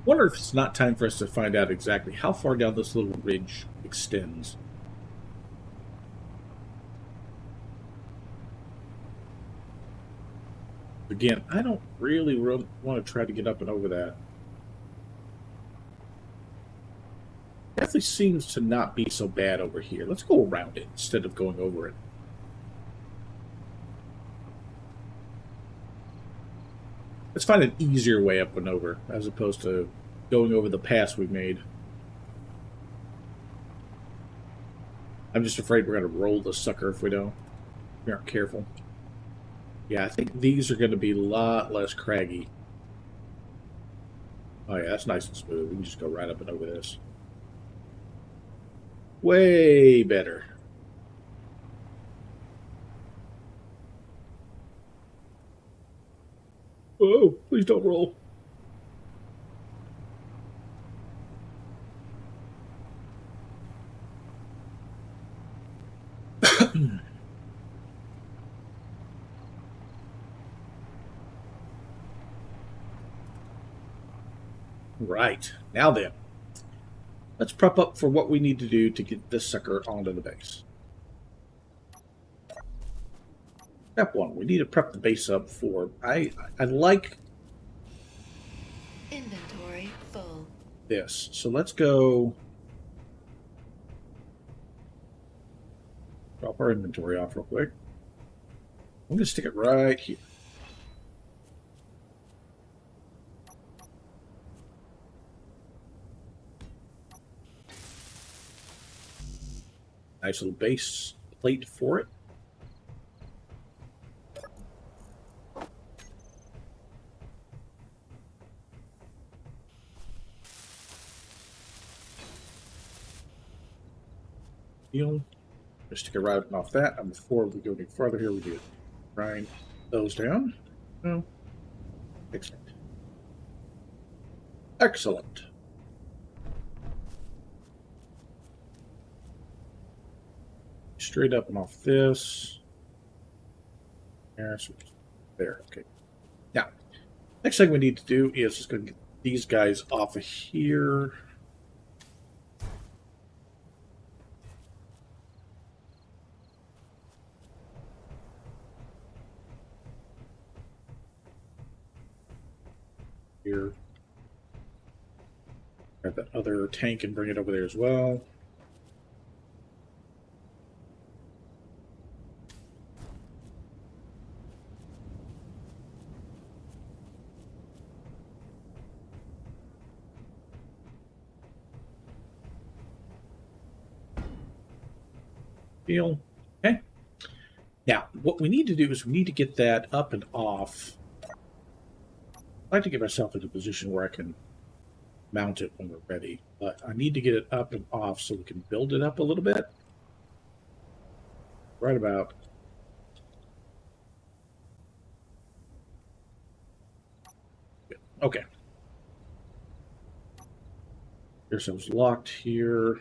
Wonder if it's not time for us to find out exactly how far down this little ridge extends. Again, I don't really want to try to get up and over that. Definitely seems to not be so bad over here. Let's go around it instead of going over it. Let's find an easier way up and over, as opposed to going over the pass we made. I'm just afraid we're going to roll the sucker if we don't. We aren't careful. Yeah, I think these are going to be a lot less craggy. Oh yeah, that's nice and smooth. We can just go right up and over this. Way better. Oh, please don't roll. Right. Now then, let's prep up for what we need to do to get this sucker onto the base. Step one, we need to prep the base up for... I like Inventory full. this. So let's go... Drop our inventory off real quick. I'm going to stick it right here. Nice little base plate for it. Just stick it right off that. And before we go any further here, we do grind those down. No. Excellent. Excellent. Straight up and off this. There, okay. Now, next thing we need to do is just going to get these guys off of here. Here. Grab that other tank and bring it over there as well. Deal. Okay. Now, what we need to do is we need to get that up and off. I'd like to get myself into a position where I can mount it when we're ready, but I need to get it up and off so we can build it up a little bit. Right about. Okay. Ourselves locked here.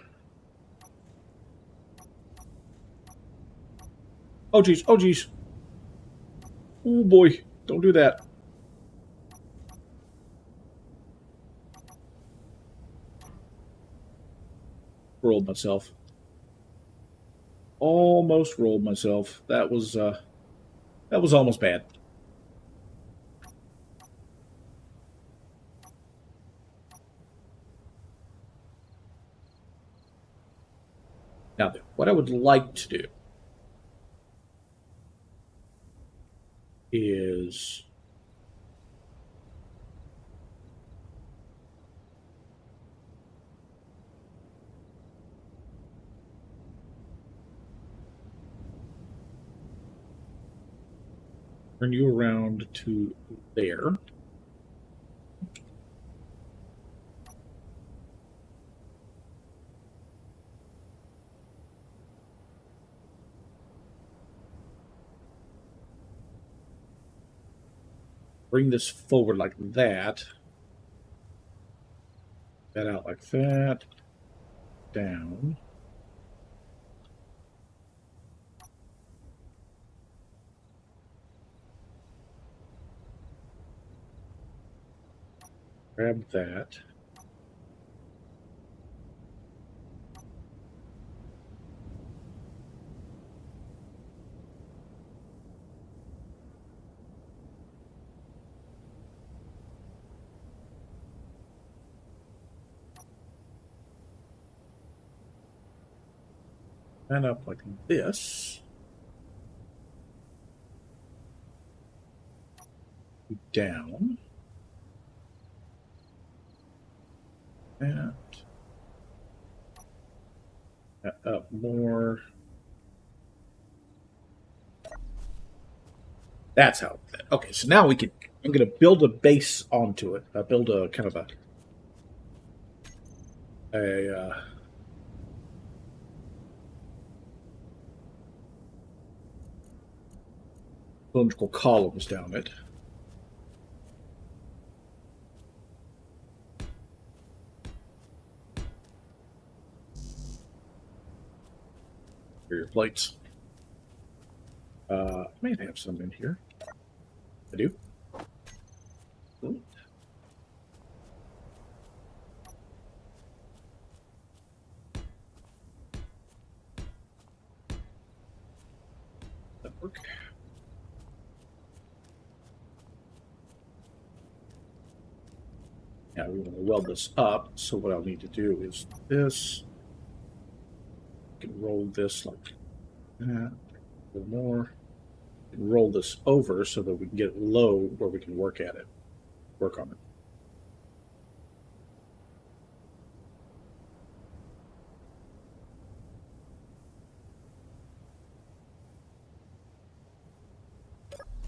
Oh geez, oh geez. Oh boy, don't do that. Rolled myself. Almost rolled myself. That was almost bad. Now then, what I would like to do is turn you around to there. Bring this forward like that. That out like that. Down. Grab that. that up like this. Down. That up more. That's how. Okay, so now we can. I'm going to build a base onto it. Build a kind of a cylindrical columns down it. Here are your plates. I may have some in here. I do. Ooh. That work. Now we want to weld this up. So what I'll need to do is this. I can roll this like that. A little more. And roll this over so that we can get it low where we can work at it. Work on it.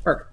Perfect.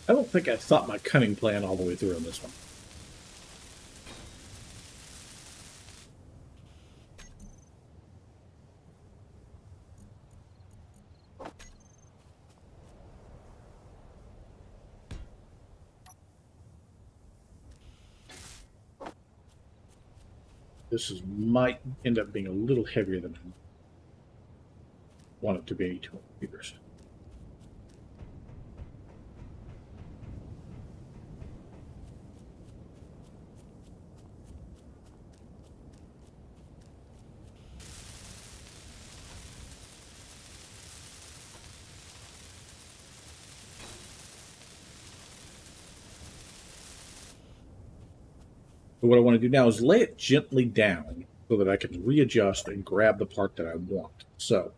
I don't think I thought my cunning plan all the way through on this one. This might end up being a little heavier than I want it to be, 200 meters. But what I want to do now is lay it gently down so that I can readjust and grab the part that I want. So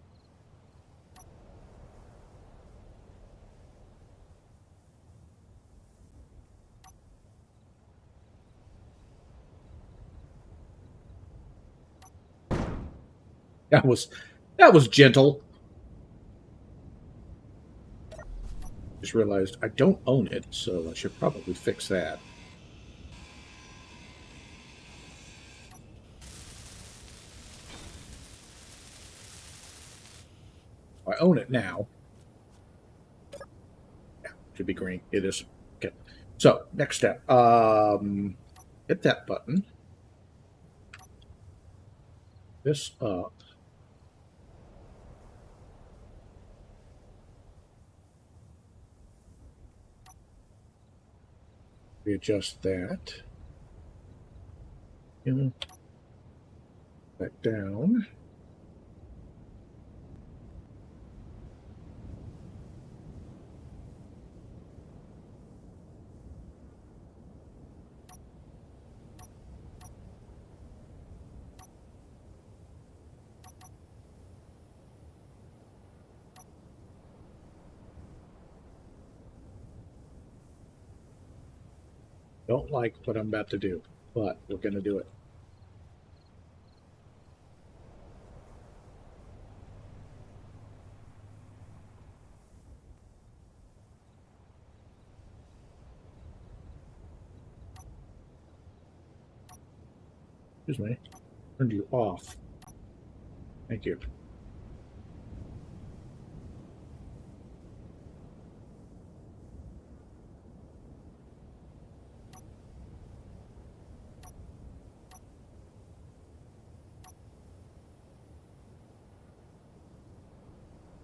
that was gentle. Just realized I don't own it, so I should probably fix that. I own it now. Yeah, should be green. It is. Okay. So, next step. Hit that button. This up. Readjust that. And back down. Don't like what I'm about to do, but we're going to do it. Excuse me. Turned you off. Thank you.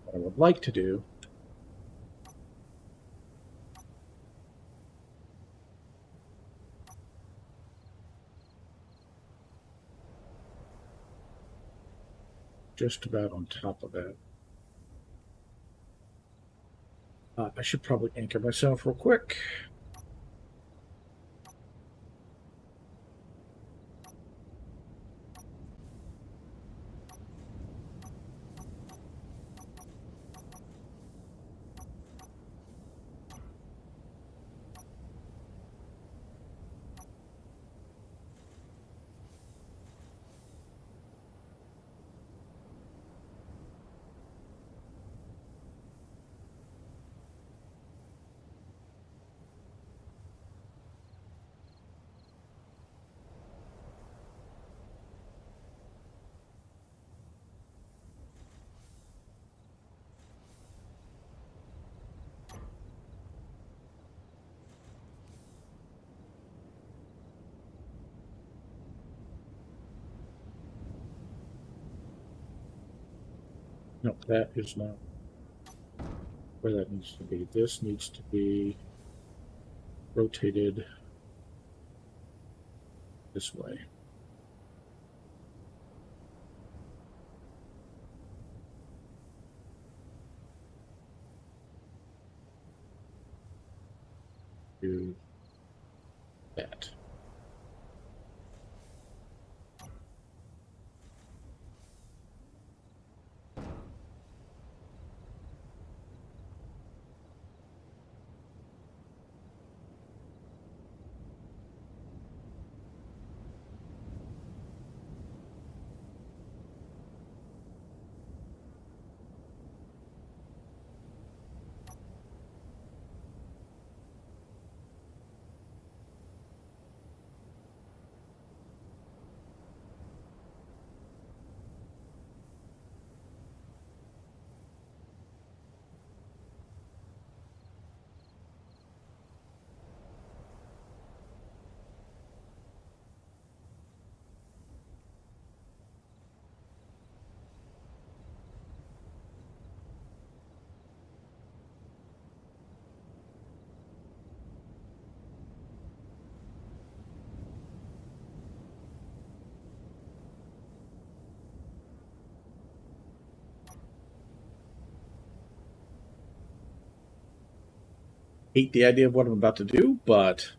What I would like to do just about on top of that. I should probably anchor myself real quick. No, that is not where that needs to be. This needs to be rotated this way. Do that. Hate the idea of what I'm about to do, but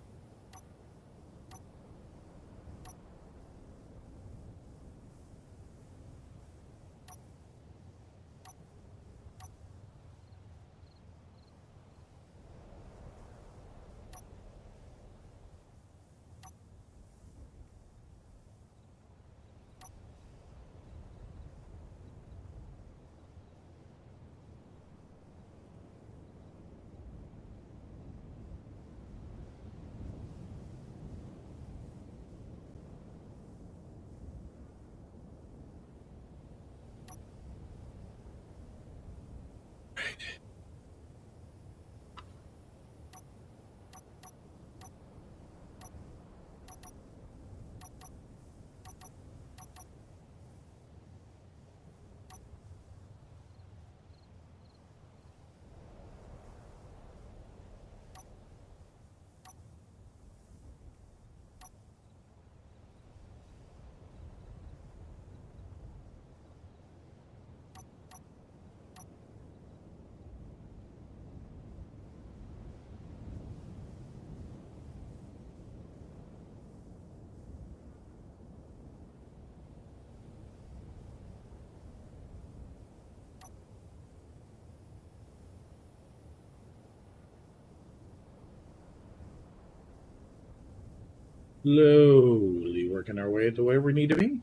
Slowly working our way to where we need to be.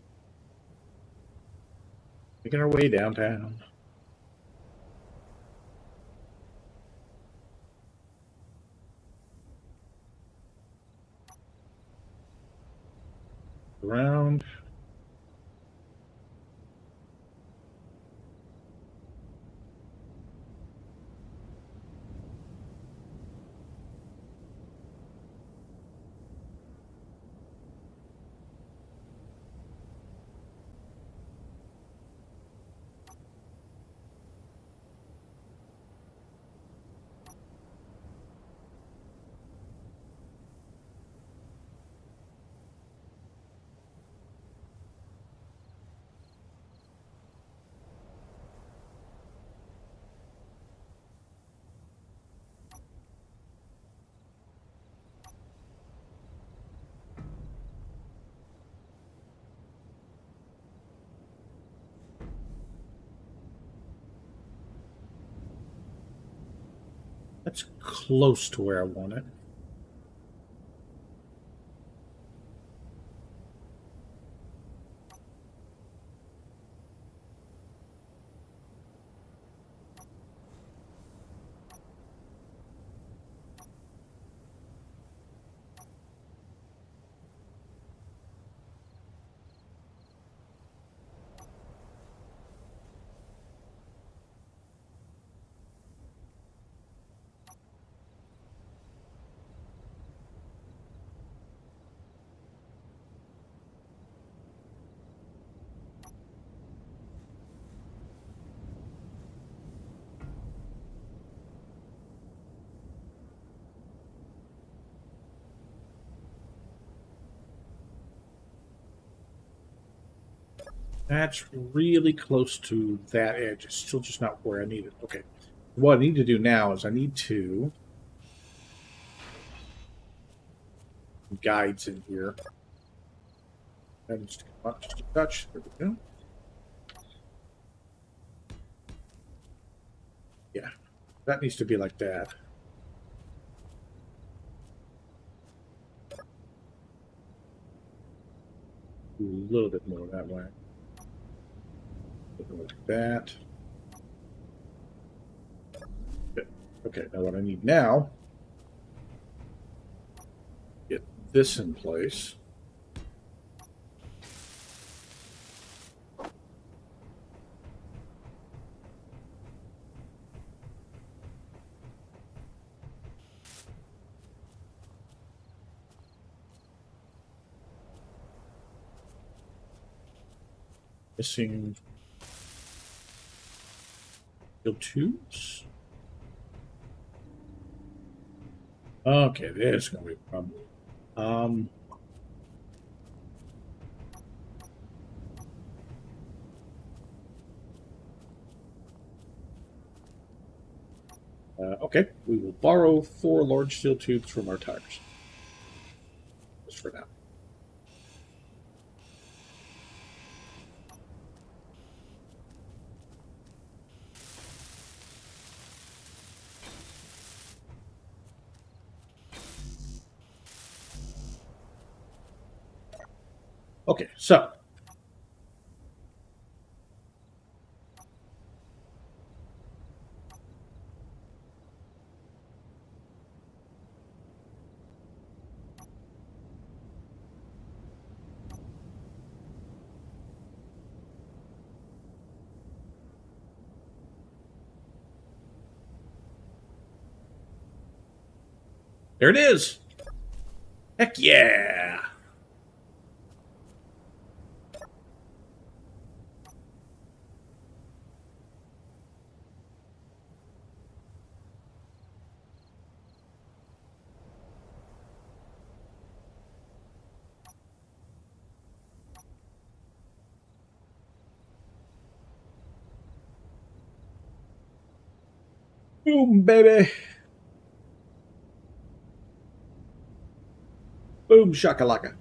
Making our way downtown. Around. That's close to where I want it. That's really close to that edge. It's still just not where I need it. Okay. What I need to do now is I need to guides in here. And just come up just a touch. There we go. Yeah. That needs to be like that. A little bit more that way. A little more like that. Okay, now what I need now, get this in place. Missing steel tubes. Okay, there's gonna be a problem. Okay, we will borrow 4 large steel tubes from our tires. Just for now. Okay, so there it is. Heck yeah. Boom, baby. Boom, shakalaka.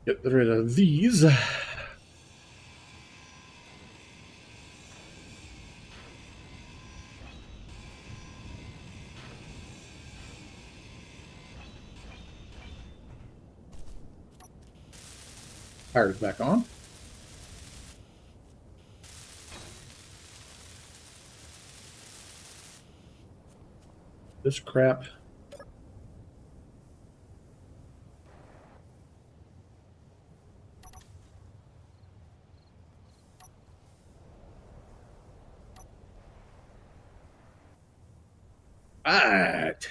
Get rid of these. Power's back on. This crap. Right.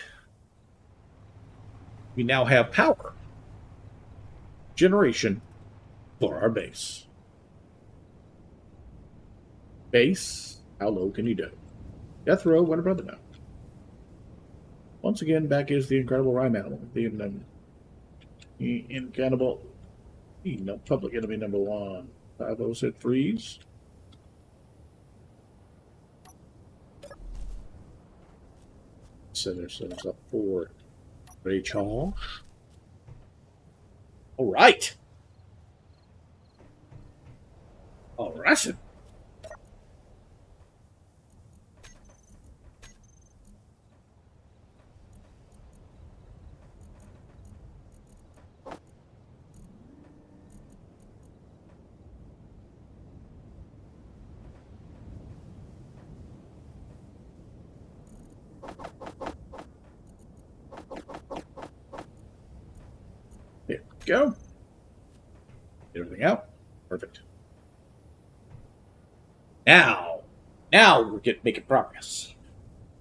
We now have power generation for our base. Base, how low can you go? Death row, what a brother now. Once again, back is the incredible rhyme animal. The incredible public enemy number 1. 5 hit freeze. Set ourselves up for recharge. All right. All right. There we go. Get everything out. Perfect. Now we're making progress.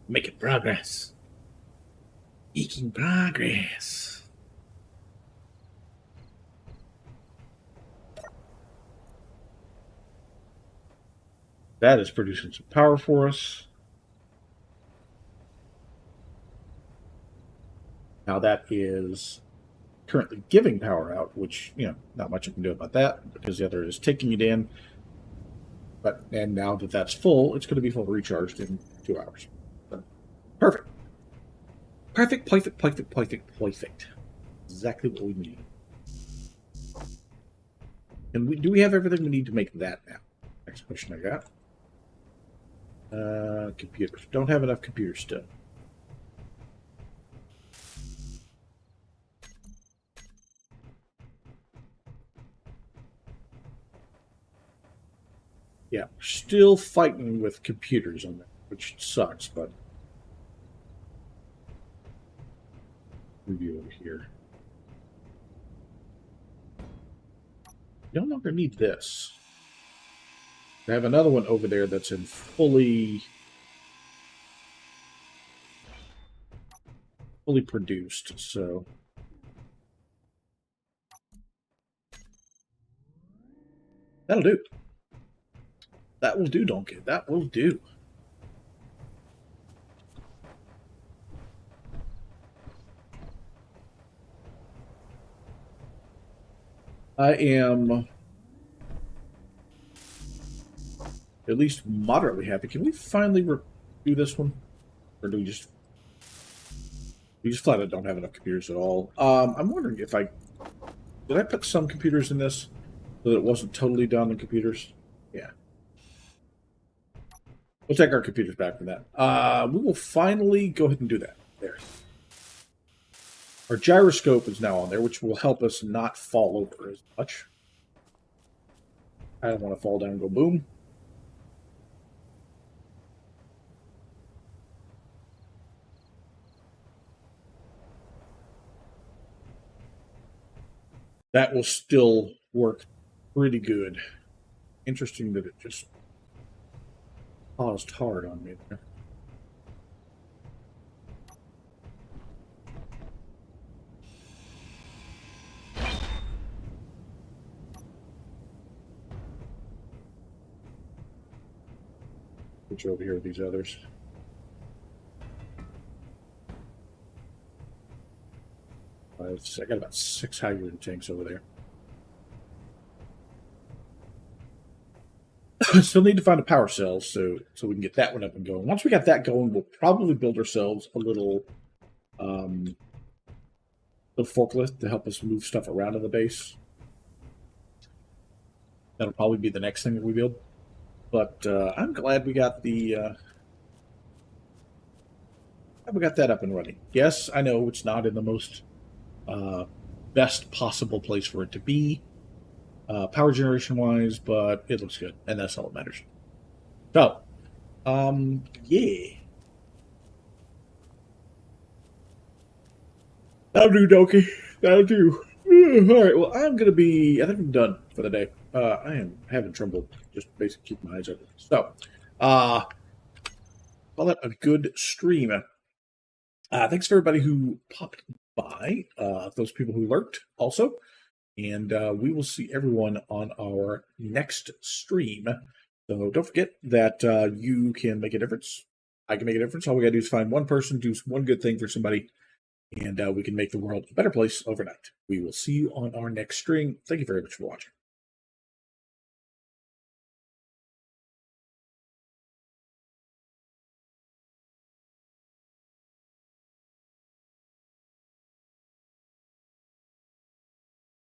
Making progress. Making progress. That is producing some power for us. Now that is currently giving power out, which, not much I can do about that because the other is taking it in. And now that that's full, it's going to be full recharged in 2 hours. So, perfect. Perfect. Exactly what we need. And do we have everything we need to make that now? Next question I got. Computers. Don't have enough computers still. Yeah, we're still fighting with computers on that, which sucks, but review over here. You no longer need this. I have another one over there that's in fully produced, so that'll do. That will do, Donkey. That will do. I am at least moderately happy. Can we finally do this one? Or do we just flat out don't have enough computers at all? I'm wondering if did I put some computers in this so that it wasn't totally done on computers? Yeah. We'll take our computers back for that. We will finally go ahead and do that. There. Our gyroscope is now on there, which will help us not fall over as much. I don't want to fall down and go boom. That will still work pretty good. Interesting that it just paused hard on me there. Switch over here with these others. I got about 6 hydrogen tanks over there. Still need to find a power cell so we can get that one up and going. Once we got that going, we'll probably build ourselves a little forklift to help us move stuff around in the base. That'll probably be the next thing that we build. But I'm glad we got the we got that up and running. Yes, I know it's not in the most best possible place for it to be, power generation wise, but it looks good, and that's all that matters. So, yeah. That'll do, Doki. That'll do. All right, well, I think I'm done for the day. I am having trouble just basically keeping my eyes open. So, call that a good stream. Thanks for everybody who popped by, those people who lurked also. And we will see everyone on our next stream. So don't forget that you can make a difference. I can make a difference. All we got to do is find one person, do one good thing for somebody, and we can make the world a better place overnight. We will see you on our next stream. Thank you very much for watching.